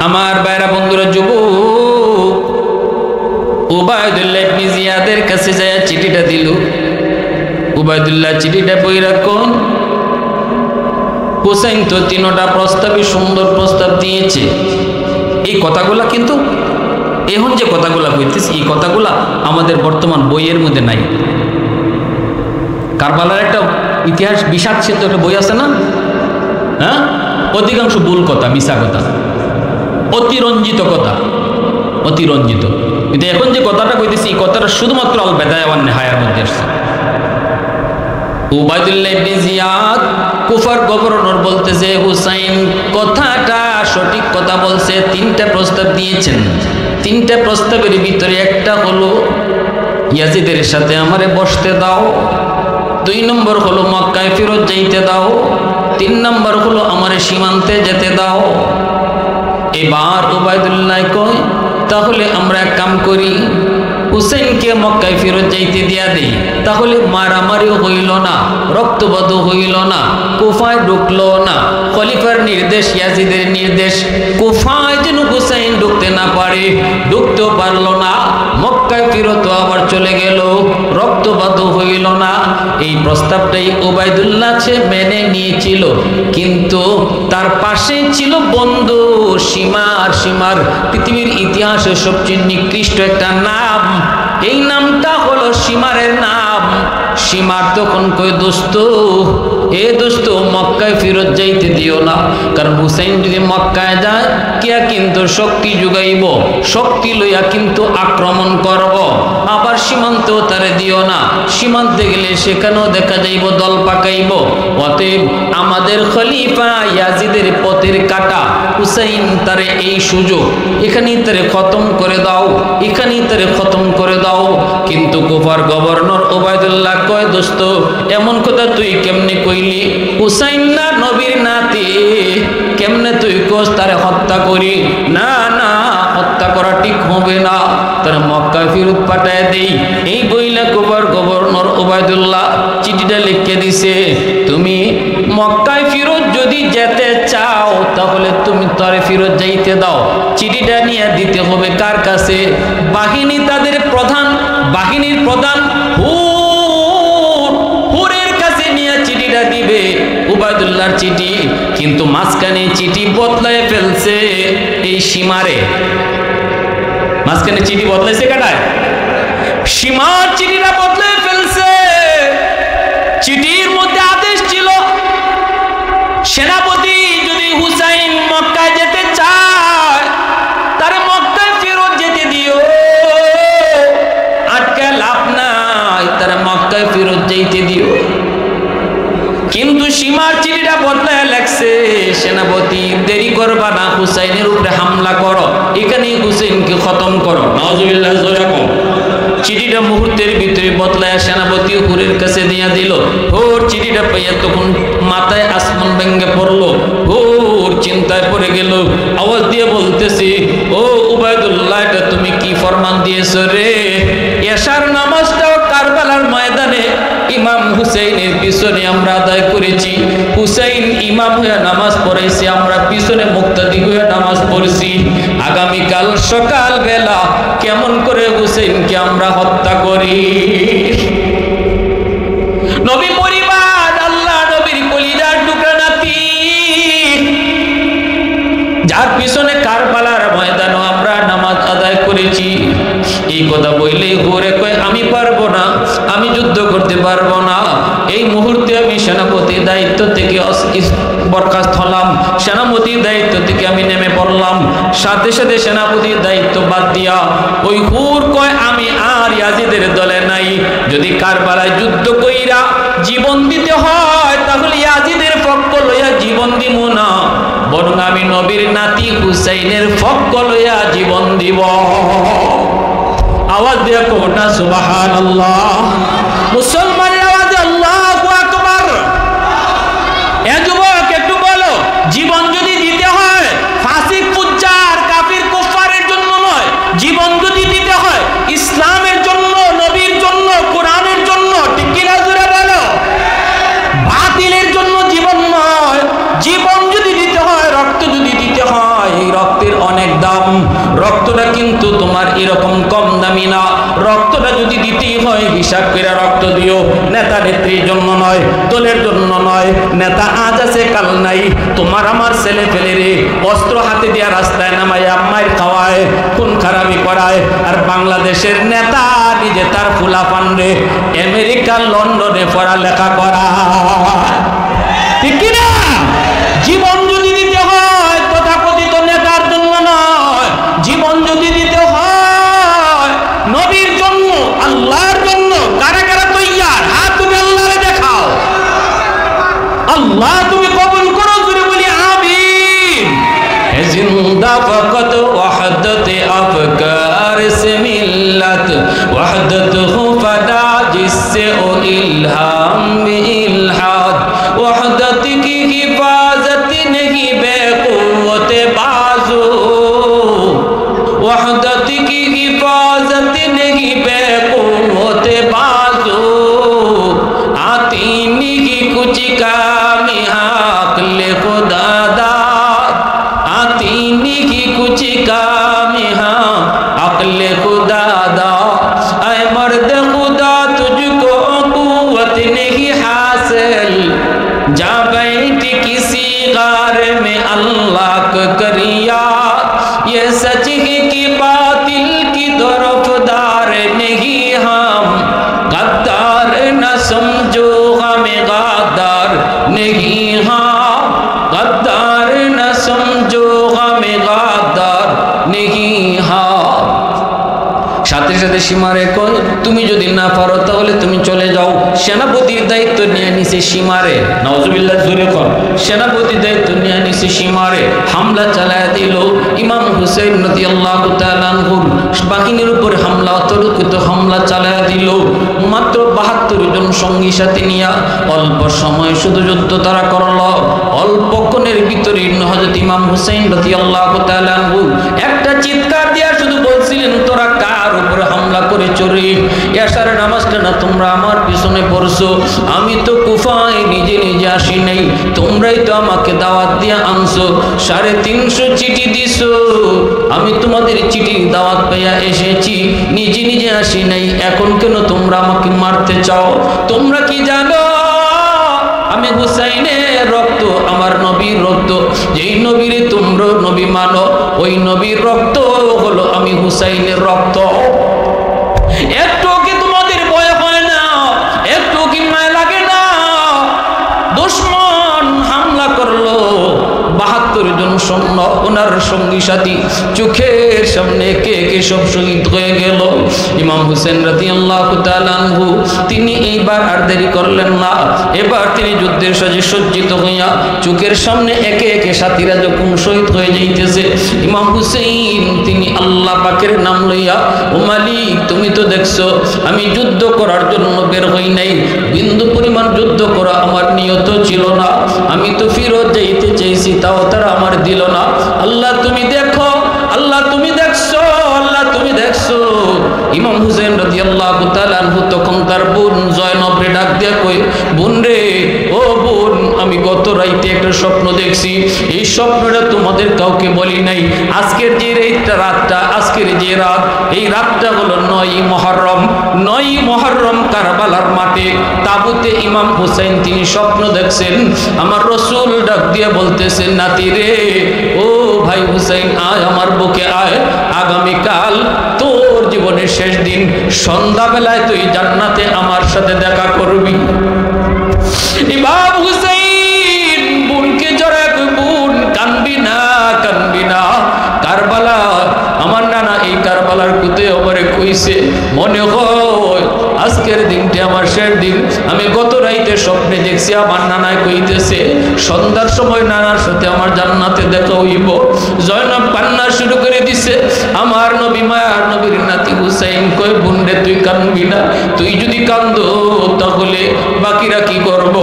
আমার বাইরা বন্ধুরা, যুবক, উবাইদুল্লাহ ইবনে জিয়াদের কাছে যায় চিঠিটা দিল। উবাইদুল্লাহ চিঠিটা বই রাখুন। হুসাইন তো তিনটা প্রস্তাবে সুন্দর প্রস্তাব দিয়েছে। এই কথাগুলা কিন্তু এখন যে কথাগুলা কইতেছি, এই কথাগুলা আমাদের বর্তমান বইয়ের মধ্যে নাই। কারবালার একটা ইতিহাস বিষাদ সিদ্ধ একটা বই আছে না, হ্যাঁ, অধিকাংশ ভুল কথা, মিশা কথা, অতিরঞ্জিত কথা, অতিরঞ্জিত। কিন্তু এখন যে কথাটা কইতেছি, এই কথাটা শুধুমাত্র আল বেদায়া ওয়ান নেহায়ার মধ্যে আসছে। উবাইদুল্লাহ ইবনে জিয়াদ কুফার গভর্নর বলতেছে, হুসাইন কথাটা সঠিক কথা বলছে, তিনটা প্রস্তাব দিয়েছেন। তিনটা প্রস্তাবের ভিতরে একটা হলো ইয়াজিদের সাথে আমারে বসতে দাও, 2 নম্বর হলো মক্কায় ফেরত যাইতে দাও, 3 নম্বর হলো আমারে সীমান্তে যেতে দাও। এবার উবাইদুল্লাহ কয়, তাহলে আমরা এক কাম করি, হুসেনকে মক্কায় ফেরত যাইতে দিয়া দেই, তাহলে মারামারিও হইল না, রক্তপাত হইল না, কুফায় ঢুকলো না। খলিফার নির্দেশ, ইয়াজিদের নির্দেশ, কুফায় যেন হুসাইন ঢুকতে না পারে, ঢুকতেও পারলো না, মক্কায় ফেরত আবার চলে গেল, রক্তপাত হইল না। এই প্রস্তাবটাই উবাইদুল্লাহ মেনে নিয়েছিল, কিন্তু তার পাশে ছিল বন্ধু সীমার। সীমার পৃথিবীর ইতিহাসে সবচেয়ে নিকৃষ্ট একটা নাম, এই নামটা হলো সীমারের নাম। সীমার তখন কই, দোস্ত, এ দোস্ত, মক্কায় ফেরত যাইতে দিও না, কারণ হুসাইন যদি মক্কায় যায়, কিয়া কিন্তু শক্তি যোগাইব, শক্তি লইয়া কিন্তু আক্রমণ করব। আবার সীমান্তেও তারে দিও না, সীমান্তে গেলে সেখানেও দেখা যাইব দল পাকাইব। অতএব আমাদের খলিফা ইয়াজিদের পথের কাটা হুসাইন, তারে এই সুযোগ, এখানেই তারে খতম করে দাও, এখানেই তারে খতম করে দাও। কিন্তু কুফার গভর্নর উবাইদুল্লাহ কয়, দোস্ত, এমন কথা তুই কেমনে কইলি? হুসাইন না নবীর নাতি, কেমনে তুই কোস তারে হত্যা করি? না না, হত্যা করা ঠিক হবে না, তার মক্কায় ফেরত পাঠায় দেই। এই বইলা কুফার গভর্নর উবাইদুল্লাহ চিঠিটা লিখে দিছে, তুমি মক্কায় ফেরত যদি যেতে চাও, তাহলে তুমি তারে ফেরত যাইতে দাও। চিঠিটা নিয়ে দিতে হবে কার কাছে? বাহিনী, তাদের প্রধান, বাহিনীর প্রধান হুরের কাছে নিয়ে চিঠিটা দিবে, উবাইদুল্লাহর চিঠি। কিন্তু মাঝখানে চিঠি বদলায় ফেলছে এই সীমারে, মাঝখানে চিঠি বদলাইছে কাটায়, সীমার চিঠিটা বদলায় ফেলছে। চিঠির মধ্যে আদেশ ছিল, সেনাপতি যদি হুসাইন মক্কায় যেতে চায়, তারে মক্কায় ফেরত যেতে দিও, আটকে লাভ নাই, তারে মক্কায় ফেরত যেতে দিও। কিন্তু সীমার চিঠিটা বদলায় লেখছে, সেনাপতি দেরি করবা না, হুসাইনের উপরে হামলা করো, এখানেই হুসাইনকে খতম করো। নাউজুবিল্লাহ, চিঠিটা মুহূর্তের ভিতরে বদলায় সেনাপতি হুরের কাছে দিয়া দিল। হুর চিঠিটা পাইয়া তখন মাথায় আসমান ভেঙে পড়লো, হুর চিন্তায় পড়ে গেল, আওয়াজ দিয়ে বলতেছি, ও উবাইদুল্লাহ, এটা তুমি কি ফরমান দিয়েছো রে? এশার নামাজটাও কারবালার ময়দানে ইমাম হুসাইনের পিছনে আমরা আদায় করেছি, হুসাইন ইমাম হয়ে নামাজ পড়াইছি, আমরা পিছনে মুক্তাদি হয়ে নামাজ পড়ছি। আগামীকাল সকাল বেলা কেমন করে হুসাইনকে আমরা হত্যা করি? নবী পরিবার, আল্লাহ নবীর কলিজার টুকরা নাতি, যার পিছনে কারবালার ময়দানে আমরা নামাজ আদায় করেছি, এই কথা বললেই ঘুরে কয়, আমি পারবো না, আমি যুদ্ধ করতে পারবো না। এই মুহূর্তে আমি সেনাপতির দায়িত্ব থেকে বরখাস্ত হলাম, সেনাপতির দায়িত্ব থেকে আমি নেমে পড়লাম। সাথে সাথে সেনাপতির দায়িত্ব বাদ দিয়া ওই হুর কয়, আমি আর ইয়াজিদের দলে নাই। যদি কারবালায় যুদ্ধ কইরা জীবন দিতে হয়, তাহলে ইয়াজিদের পক্ষ লইয়া জীবন দিব না, বরং আমি নবীর নাতি হুসাইনের পক্ষ লইয়া জীবন দিব। আওয়াজ দিয়ে কোনা সুবহানাল্লাহ, মুসলমানের আওয়াজে আল্লাহু আকবার। রক্তটা যদি দিতেই হয় হিসাব করে রক্ত দিও, নেতা নেত্রীর জন্য নয়, দলের জন্য নয়। নেতা আজ আছে কাল নাই। তোমার আমার ছেলে ফেলেরে অস্ত্র হাতে দিয়া রাস্তায় নামায় আম্মাইর খাওয়ায়, খুন খারাপি করায়, আর বাংলাদেশের নেতা নিজে তার ফুলাফানরে আমেরিকা লন্ডনে পড়ালেখা করা, ঠিক কিনা? জীবন যদি দিতে হয় তথাকথিত নেতার জন্য নয়, জীবন যদি দিতে হয় নবীর জন্য, আল্লাহর জন্য। কারা কারা তৈয়ার? হাত তুমি আল্লাহরে দেখাও। আল্লাহ তুমি কবুল করো, জুড়ে বলি আমিন। হে জিন্দা ফকত ওয়াহদত আফকার সে মিল্লাত, ওয়াহদত হু ফদা জিসসে ও ইলহাম ইলহাদ, ওয়াহদত কি हिफाजत नहीं बेक़ुव्वत बाज़ू, वहदत की हिफाजत नहीं बेक़ुव्वत बाज़ू, आती नहीं कुछ काम अक़ल खुदा दाद, आती नहीं कुछ काम अक़ल खुदा दाद, ऐ मर्द खुदा तुझको क़ुव्वत नहीं हासिल, जा बैठ किसी गार में अल्लाह को करिया, ये सच है कि बातिल की तरफदार नहीं हम, गद्दार न समझो हमें गादार नहीं हम, गद्दार न समझो हमें गादार नहीं हम। সাথে সাথে সীমারে কই তুমি যদি না পারো তাহলে তুমি চলে যাও। সেনাপতির দায়িত্ব নিয়ে নিছে সীমারে, নাউজুবিল্লাহ জোরে কর। সেনাপতির দায়িত্ব নিয়ে নিছে সীমারে, হামলা চালায় দিল। ইমাম হুসাইন রাদিয়াল্লাহু তাআলা আনহুর বাহিনীর উপর হামলা, অতর্কিত হামলা চালায় দিল। মাত্র ৭২ জন সঙ্গী সাথে নিয়ে অল্প সময় শুধু যুদ্ধ তারা করল। অল্পক্ষণের ভিতরে হযরত ইমাম হুসাইন রাদিয়াল্লাহু তাআলা আনহু একটা চিৎকার দিয়া শুধু বলছিলেন, তোরা কার উপরে হামলা করে চোরে? এশার নামাজটা না তোমরা আমার পিছনে পড়ছো, আমি তো কুফায় নিজে নিজে আসি নাই, তোমরাই তো আমাকে দাওয়াত দিয়ে আনছো, ৩৫০ চিঠি দিছো, আমি তোমাদের চিঠির দাওয়াত পাইয়া এসেছি, নিজে নিজে আসি নাই, এখন কেন তোমরা আমাকে মারতে চাও? তোমরা কি জানো আমি হুসাইনের রক্ত, আমার নবীর রক্ত, যেই নবীরে তোমরা নবী মানো ওই নবীর রক্ত হলো আমি হুসাইনের রক্ত। একটু কি তোমাদের ভয় হয় না? একটু কি মায়া লাগে না? দুশমন হামলা করলো, ৭২ জন সৈন্য ওনার সঙ্গী সাথী চোখের সামনে কে কে সব শহীদ হয়ে গেল। ইমাম হুসেন রাদিয়াল্লাহু তাআলা আনহু তিনি এইবার আর দেরি করলেন না, এবার তিনি যুদ্ধের সাজে সজ্জিত হইয়া চোখের সামনে একে একে সাথীরা যখন শহীদ হয়ে যাইতেছে, ইমাম হুসেইন তিনি আল্লাহ পাকের নাম লইয়া, ও মালিক তুমি তো দেখছো আমি যুদ্ধ করার জন্য বের হই নাই, বিন্দু পরিমাণ যুদ্ধ করা আমার নিয়ত ছিল না, আমি তো ফিরত যাইতে চাইছি তাও তারা আমার দিল না। আল্লাহ তুমি দেখো, আল্লাহ তুমি দেখছো, আল্লাহ তুমি দেখছো। ইমাম হুসেন রাদিয়াল্লাহু তাআলা আনহু তখন তার বোন জয়নবরে ডাক দিয়া কই, বোন রে, ও বোন, আমি গত রাইতে একটা স্বপ্ন দেখছি, এই স্বপ্নটা তোমাদের কাউকে বলি নাই। আজকের যে রাতটা, আজকের যে রাত, এই রাতটা হলো ৯ই মুহররম। ৯ই মুহররম কারবালার মাঠে তাবুতে ইমাম হুসাইন তিনি স্বপ্ন দেখছেন। আমার রাসূল ডাক দিয়ে বলতেছেন, নাতি রে, ও ভাই হুসাইন, আয় আমার বুকে আয়, আগামীকাল তোর জীবনের শেষ দিন, সন্ধ্যাবেলায় তুই জান্নাতে আমার সাথে দেখা করবি। ইমাম হুসাইন বোনকে জড়ায় কই, বোন কানবি না, কানবি না, কারবালা আমার নানা এই কারবালার কুতে আমারে কইছে, মনে হয় আজকের দিনটি আমার শেষ দিন। আমি গত রাইতে স্বপ্নে দেখছি আমার নানায় কইতেছে সন্ধ্যার সময় নানার সাথে আমার জান্নাতে দেখা হইব। জয়নব কান্না শুরু করে দিছে। আমার নবী মায়ার নবীর নাতি হুসাইন কই, বোন রে তুই কানবি না, তুই যদি কান্দো তাহলে বাকিরা কি করব?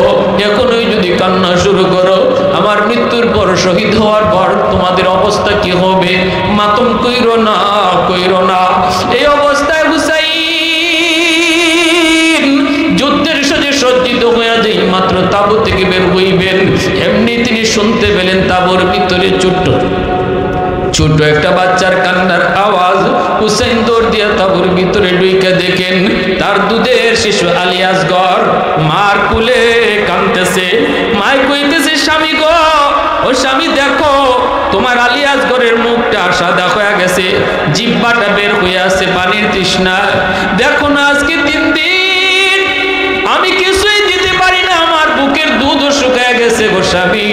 এখনই যদি কান্না শুরু করো, আমার মৃত্যুর পর শহীদ হওয়ার পর তোমাদের অবস্থা কি হবে? মাতম কইরো না, কইরো না। এই অবস্থায় হুসাইন যুদ্ধের সাজে সজ্জিত হয়ে যেই মাত্র তাবু থেকে বের হইবেন, এমনি তিনি শুনতে পেলেন তাবুর ভিতরে ছোট্ট ছোট একটা বাচ্চার কান্নার আওয়াজ। হুসাইন দৌড় দিয়া তাঁবুর ভিতরে ঢুইকা দেখেন তার দুধের শিশু আলী আসগর মার কুলে কাঁদতেছে। মায় কইতেছে, স্বামী গো, ও স্বামী দেখো তোমার আলী আসগরের মুখটা সাদা হয়ে গেছে, জিহ্বাটা বের হয়ে আছে পানির তৃষ্ণা। দেখো না আজকে 3 দিন আমি কিছুই দিতে পারি না, আমার বুকের দুধও শুকায় গেছে গো স্বামী।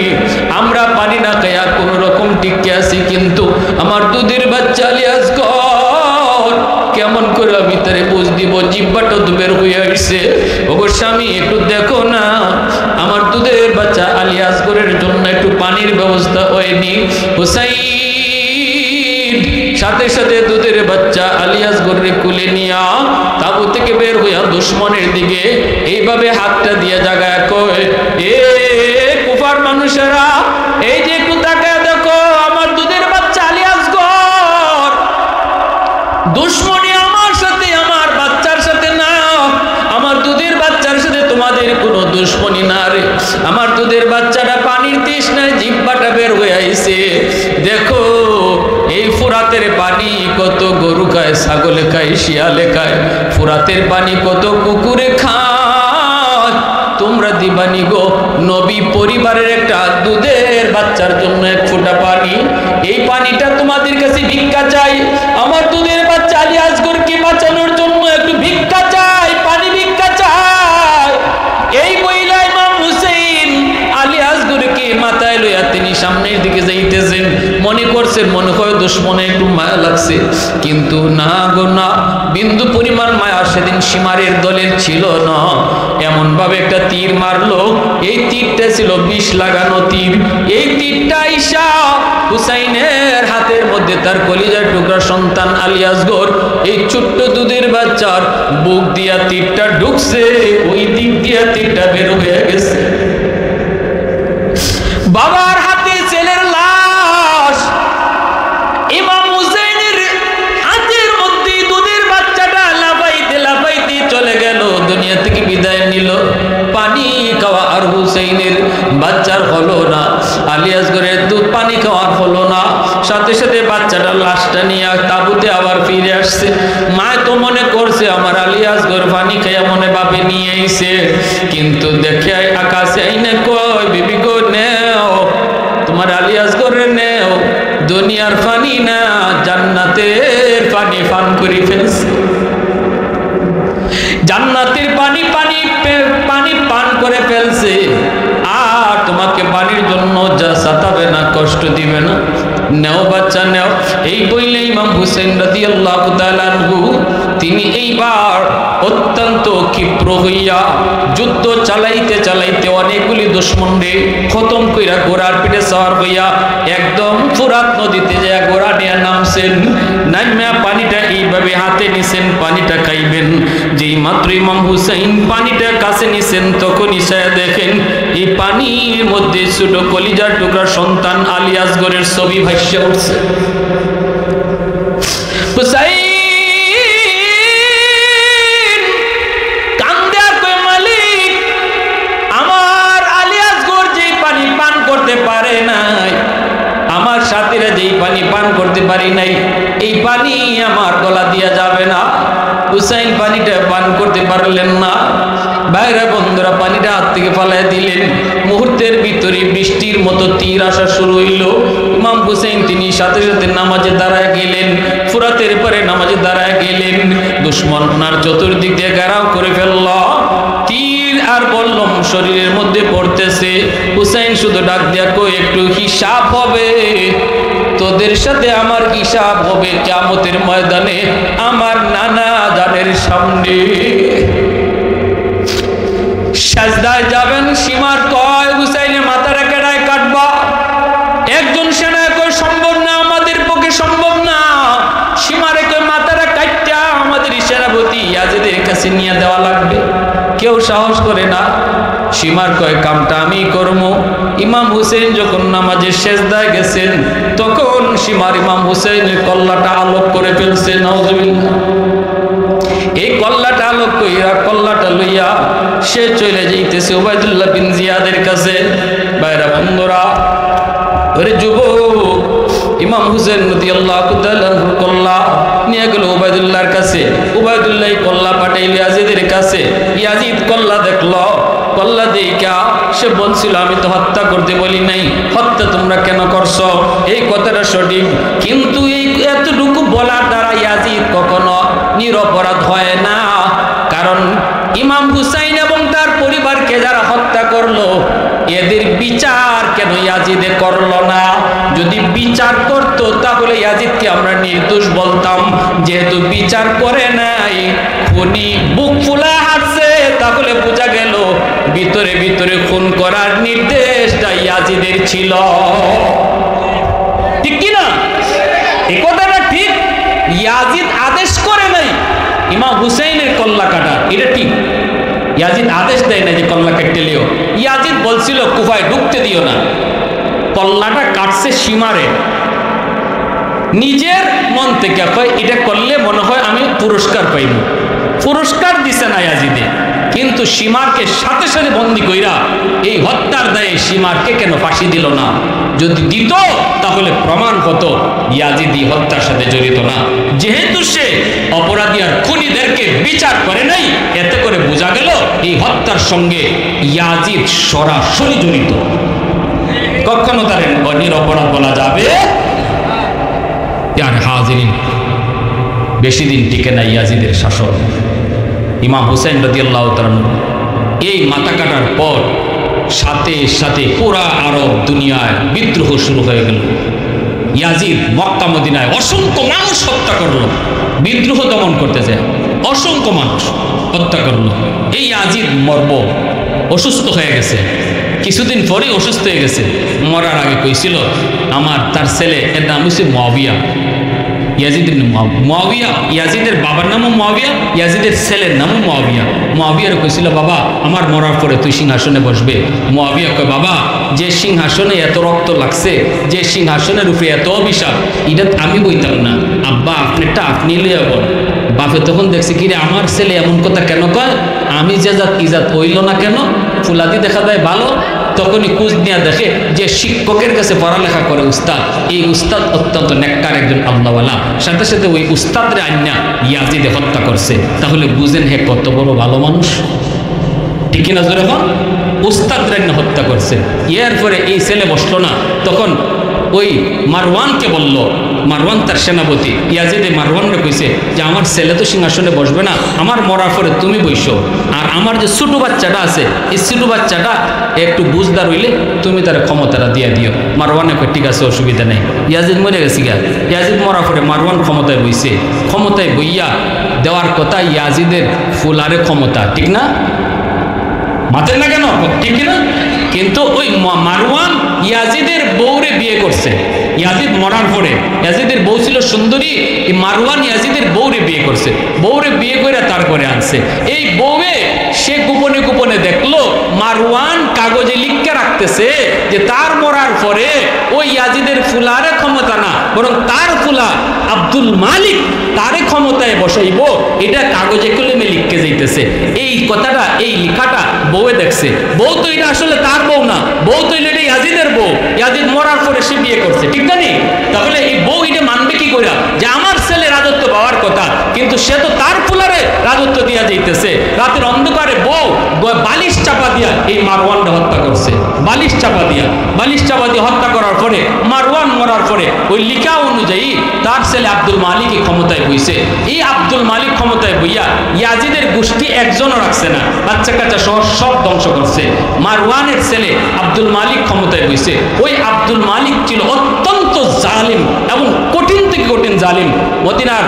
আমরা পানি না খাইয়া কোন রকম টিকে আছি, কিন্তু আমার দুধের বাচ্চা আলী আসগর কেমন করে আমি তারে বুঝ দিব, জিহ্বাটা তো বের হয়ে আসছে। ও গো স্বামী একটু দেখো না, আমার দুধের বাচ্চা আলী আসগরের জন্য একটু পানির ব্যবস্থা হয়নি। হুসাইন সাথে সাথে দুধের বাচ্চা আলী আসগরের কুলে নিয়া তাঁবু থেকে বের হইয়া দুশ্মনের দিকে এইভাবে হাতটা দিয়ে জাগায় কয়, এ কুফার মানুষেরা, এই যে একটু তাকায় দেখো, আমার দুধের বাচ্চা আলী আসগর দুশ্মনী আমার সাথে, আমার বাচ্চার সাথে না, আমার দুধের বাচ্চার সাথে তোমাদের কোনো দুশ্মনী না রে। আমার দুধের বাচ্চাটা পানির তৃষ্ণায় জিহ্বাটা বের হয়ে আইছে। দেখো এই ফুরাতের পানি কত গরু খায়, ছাগলে খায়, শিয়ালে খায়, ফুরাতের পানি কত কুকুরে খায়, তোমরা দিবানি গো নবী পরিবারের একটা দুধের বাচ্চার জন্য 1 ফোঁটা পানি, এই পানিটা তোমাদের কাছে ভিক্ষা চাই। আমার দুধের বাচ্চা আলী আসগরকে বাঁচানোর জন্য একটু ভিক্ষা চাই, পানি ভিক্ষা চাই। এই বইলা ইমাম হুসাইন আলী আসগরকে মাথায় লইয়া তিনি সামনের দিকে যাইতেছেন। মনে করছেন মনে হয় দুশ্মনে একটু মায়া লাগছে, কিন্তু না গো না, বিন্দু পরিমাণ মায়া সেদিন সীমারের দলের ছিল না। এমন ভাবে একটা তীর মারলো, এই তীরটা ছিল বিষ লাগানো তীর। এই তীরটা আইসা হুসাইনের হাতের মধ্যে তার কলিজার টুকরা সন্তান আলী আসগর এই ছোট্ট দুধের বাচ্চার বুক দিয়া তীরটা ঢুকছে, ওই দিক দিয়া তীরটা বের হয়ে গেছে। বাবার হাতে ছেলের লাশ, ইমাম হুসাইনের হাতের মধ্যে দুধের বাচ্চাটা লাফাইতে লাফাইতে চলে গেল, দুনিয়া থেকে বিদায় নিল। পানি খাওয়া আর হুসাইনের বাচ্চার হলো না, আলী আসগরের দুধ পানি খাওয়ার হলো না। সাথে সাথে বাচ্চাটার লাশটা নিয়ে তাঁবুতে আবার ফিরে আসছে। মা তো মনে করছে আমার আলী আসগর পানি খাইয়া মনে ভাবে নিয়ে আইছে, কিন্তু দেখে আকাশে আইনে কয়, বিবি গো নেও তোমার আলী আসগরে নেও, দুনিয়ার পানি না জান্নাতের পানি পান করে ফেলছে। জান্নাতের পানি পানি পানি পান করে ফেলছে, আর তোমাকে পানির জন্য যা সাতাবে না, কষ্ট দিবে না, নেও বাচ্চা নেও। এই বইলে ইমাম হুসাইন রাদিয়াল্লাহু তাআলা আনহু তিনি এইবার অত্যন্ত ক্ষিপ্র হইয়া যুদ্ধ চালাইতে চালাইতে অনেকগুলি দুশমনরে খতম কইরা ঘোড়ার পিঠে সওয়ার হইয়া একদম ফুরাত নদীতে যায় ঘোড়া নিয়ে নামছেন। নামিয়া পানিটা এইভাবে হাতে নিছেন, পানিটা খাইবেন। যেই মাত্র ইমাম হুসাইন পানিটা কাছে নিছেন, তখন ইশায়া দেখেন এই পানির মধ্যে ছোট কলিজার টুকরা সন্তান আলী আসগরের ছবি ভাসে উঠছে। হুসাইন কান্দে আর কয়, মালিক আমার আলী আসগর যে পানি পান করতে পারে নাই, আমার সাথীরা যেই পানি পান করতে পারি নাই, এই পানি আমার গলা দিয়া যাবে না। হুসাইন পানিটা পান করতে পারলেন না। বাইরে বন্ধুরা পানিটা হাত থেকে ফালাই দিলেন। মুহূর্তের ভিতরে বৃষ্টির মতো তীর আসা শুরু হইল। ইমাম হুসাইন তিনি সাথে সাথে নামাজে দাঁড়ায় গেলেন, ফুরাতের পরে নামাজে দাঁড়ায় গেলেন। দুশ্মন ওনার চতুর্দিক দিয়ে ঘেরাও করে ফেলল, তীর আর বল্লম শরীরের মধ্যে পড়তেছে। হুসাইন শুধু ডাক দিয়া কই, একটু হিসাব হবে, তোদের সাথে আমার হিসাব হবে কিয়ামতের ময়দানে আমার নানা জানের সামনে। সাজদায় যাবেন, সীমার কয় হুসাইনের মাথাটা কেডায় কাটবা? একজন সেনায় কয় সম্ভব না, আমাদের পক্ষে সম্ভব না। সীমারে কয় মাথাটা কাটটা আমাদের সেনাপতি ইয়াজিদের কাছে নিয়ে দেওয়া লাগবে। কেউ সাহস করে না। সীমার কয় কামটা আমি করবো। ইমাম হুসেন যখন নামাজের সেজদায় গেছেন, তখন সীমার ইমাম হুসেনের কল্লাটা আলোক করে ফেলছে। নাউজুবিল্লাহ। এই কল্লাটা আলোক কইরা কল্লাটা লইয়া সে চলে যাইতেছে উবাইদুল্লাহ বিন জিয়াদের কাছে। বাইরা বন্ধুরা, ওরে যুবক, ইমাম হুসেন রাদিয়াল্লাহু তাআলা কল্লা নিয়ে গেল উবাইদুল্লাহর কাছে। উবাইদুল্লাহ কল্লা পাঠাইল ইয়াজিদের কাছে। ইয়াজিদ কল্লা দেখলো, কল্লা দেখা সে বলছিল আমি তো হত্যা করতে বলি নাই, হত্যা তোমরা কেন করছো? এই কথাটা সঠিক, কিন্তু এই এতটুকু বলার দ্বারা ইয়াজিদ কখনো নিরপরাধ হয় না। কারণ ইমাম হুসাইন এবং তার পরিবারকে যারা হত্যা করলো এদের বিচার কেন ইয়াজিদে করলো না? যদি বিচার করতো তাহলে ইয়াজিদকে আমরা নির্দোষ বলতাম। যেহেতু বিচার করে নাই, খুনি বুক ফুলা হাঁটছে, তাহলে বোঝা গেল ভিতরে ভিতরে খুন করার নির্দেশটা ইয়াজিদের ছিল। ঠিক কি না? এই কথাটা ঠিক। ইয়াজিদ আদেশ করে নাই ইমাম হুসাইনের কল্লা কাটা, এটা ঠিক। ইয়াজিদ আদেশ দেয় না যে কল্লা কেটে লিও। ইয়াজিদ বলছিল কুফায় ঢুকতে দিও না। কল্লাটা কাটছে সীমারে, নিজের মন থেকে কয় এটা করলে মনে হয় আমি পুরস্কার পাইব। পুরস্কার দিছে না ইয়াজিদে, কিন্তু সীমারকে সাথে সাথে বন্দি কইরা এই হত্যার দায়ে সীমারকে কেন ফাঁসি দিল না? যদি দিত তাহলে প্রমাণ হতো ইয়াজিদি হত্যার সাথে জড়িত না। যেহেতু সে অপরাধী আর খুনিদেরকে বিচার করে নাই, এতে করে বোঝা গেল এই হত্যার সঙ্গে ইয়াজিদ সরাসরি জড়িত। কখনো তার নিরপরাধ বলা যাবে? হাজিরিন, বেশি দিন টিকে না ইয়াজিদের শাসন। ইমাম হুসাইন রাদিয়াল্লাহু তাআলা এই মাথা কাটার পর সাথে সাথে পুরা আরব দুনিয়ায় বিদ্রোহ শুরু হয়ে গেল। ইয়াজিদ মক্কা মদিনায় অসংখ্য মানুষ হত্যা করলো, বিদ্রোহ দমন করতে যায়, অসংখ্য মানুষ হত্যা করলো। এই ইয়াজিদ মরব, অসুস্থ হয়ে গেছে, কিছুদিন পরে অসুস্থ হয়ে গেছে। মরার আগে কইছিল আমার তার ছেলে, এর নাম হচ্ছে মুআবিয়া। ইয়াজিদের মুআবিয়া, ইয়াজিদের বাবার নামও মুআবিয়া, ইয়াজিদের ছেলের নামও মুআবিয়া। মুআবিয়ার কইছিল বাবা আমার মরার পরে তুই সিংহাসনে বসবে। মুআবিয়া কয় বাবা যে সিংহাসনে এত রক্ত লাগছে, যে সিংহাসনের উপরে এত অভিশাপ, এটা আমি বইতাম না, আব্বা আপনারটা আপনি লিয়ে বল। বাপে তখন দেখছে কিরে আমার ছেলে এমন কথা কেন কয়, আমি যে জাত ইজাত হইল না কেন, ফুলাদি দেখা যায় ভালো। তখনই কুচ নিয়ে দেখে যে শিক্ষকের কাছে পড়ালেখা করে উস্তাদ, এই উস্তাদ অত্যন্ত নেককার একজন আল্লাহওয়ালা, সাথে সাথে ওই উস্তাদরে আন্না ইয়াজিদে হত্যা করছে। তাহলে বুঝেন হে কত বড় ভালো মানুষ, ঠিক কিনা জোরে হন? উস্তাদরে আন্না হত্যা করছে। এরপরে এই ছেলে বসলো না, তখন ওই মারওয়ানকে বলল, মারওয়ান তার সেনাপতি, ইয়াজিদে মারওয়ানরে কইছে যে আমার ছেলে তো সিংহাসনে বসবে না, আমার মরার পরে তুমি বইসো, আর আমার যে ছোটো বাচ্চাটা আছে এই ছোটো বাচ্চাটা একটু বুঝদার হইলে তুমি তার ক্ষমতাটা দিয়ে দিও। মারওয়ানে কই ঠিক আছে অসুবিধা নেই। ইয়াজিদ মরে গেছি গা, ইয়াজিদ মরার পরে মারওয়ান ক্ষমতায় বইছে। ক্ষমতায় বইয়া দেওয়ার কথা ইয়াজিদের ফুলারে ক্ষমতা, ঠিক না? মাতেন না কেন, ঠিক কিনা? কিন্তু ওই মারওয়ান ইয়াজিদের বউরে বিয়ে করছে। ইয়াজিদ মরার পরে ইয়াজিদের বউ ছিল সুন্দরী, এই মারওয়ান ইয়াজিদের বউরে বিয়ে করছে। বউরে বিয়ে করে তারপরে আনছে। এই বউয়ে সে গোপনে গোপনে দেখলো মারওয়ান কাগজে লিখে রাখতেছে যে তার মরার পরে ওই ইয়াজিদের ফুলারে ক্ষমতা না, বরং তার ফুলা আব্দুল মালিক তারে ক্ষমতায় বসাইব, এটা কাগজে কলমে লিখকে যাইতেছে। এই কথাটা, এই লেখাটা বউয়ে দেখছে। বউ তো এটা আসলে তার বউ না, বউ তো এটা ইয়াজিদের বউ। ইয়াজিদ মরার পরে সে বিয়ে করছে, ঠিক না? তাহলে এই বউ এটা মানবে কি করে যে আমার ছেলে রাজত্ব পাওয়ার কথা, কিন্তু সে তো তার ফুলারে রাজত্ব দিয়া যাইতেছে। রাতের অন্ধকারে বউ বালিশ চাপা দিয়া এই মারওয়ানটা হত্যা করছে। বালিশ চাপা দিয়া হত্যা করার পরে মারওয়ান মরার পরে ওই লিখা অনুযায়ী তার ছেলে আব্দুল মালিক ক্ষমতায় বইছে। এই আব্দুল মালিক ক্ষমতায় বইয়া ইয়াজিদের গোষ্ঠী একজনও রাখছে না, বাচ্চা কাচ্চা সহ সব ধ্বংস করছে। মারওয়ানের ছেলে আব্দুল মালিক ক্ষমতায় বইছে। ওই আব্দুল মালিক ছিল অত্যন্ত জালিম এবং কঠিন থেকে কঠিন জালিম। মদিনার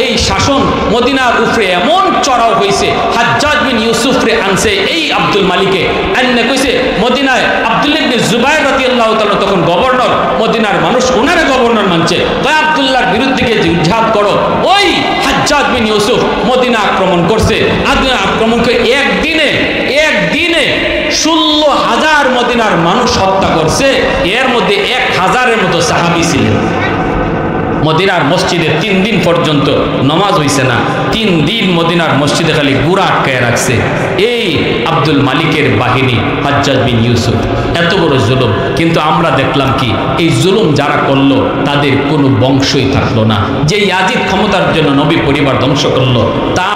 এই শাসন মদিনার উপরে এমন চড়াও হয়েছে, হাজ্জাজ বিন ইউসুফরে আনছে এই আব্দুল মালিকে, আন্নে কইছে মদিনায় আব্দুল্লাহ ইবনে জুবাইর রাদিয়াল্লাহু তাআলা তখন গভর্নর, মদিনার মানুষ ওনারে গভর্নর মানছে। তাই আব্দুল্লাহর বিরুদ্ধে গিয়ে জিহাদ করো। ওই হাজ্জাজ বিন ইউসুফ মদিনা আক্রমণ করছে। আক্রমণ করে একদিনে 16,000 মদিনার মানুষ হত্যা করছে। এর মধ্যে 1,000-এর মতো সাহাবী ছিলেন। মদিনার মসজিদে 3 দিন পর্যন্ত নামাজ হইছে না, 3 দিন মদিনার মসজিদে খালি গুড়া আটকায় রাখছে এই আব্দুল মালিকের বাহিনী, হাজ্জাজ বিন ইউসুফ। এত বড় জুলুম, কিন্তু আমরা দেখলাম কি এই জুলুম যারা করলো তাদের কোনো বংশই থাকলো না। যে ইয়াজিদ ক্ষমতার জন্য নবী পরিবার ধ্বংস করলো তা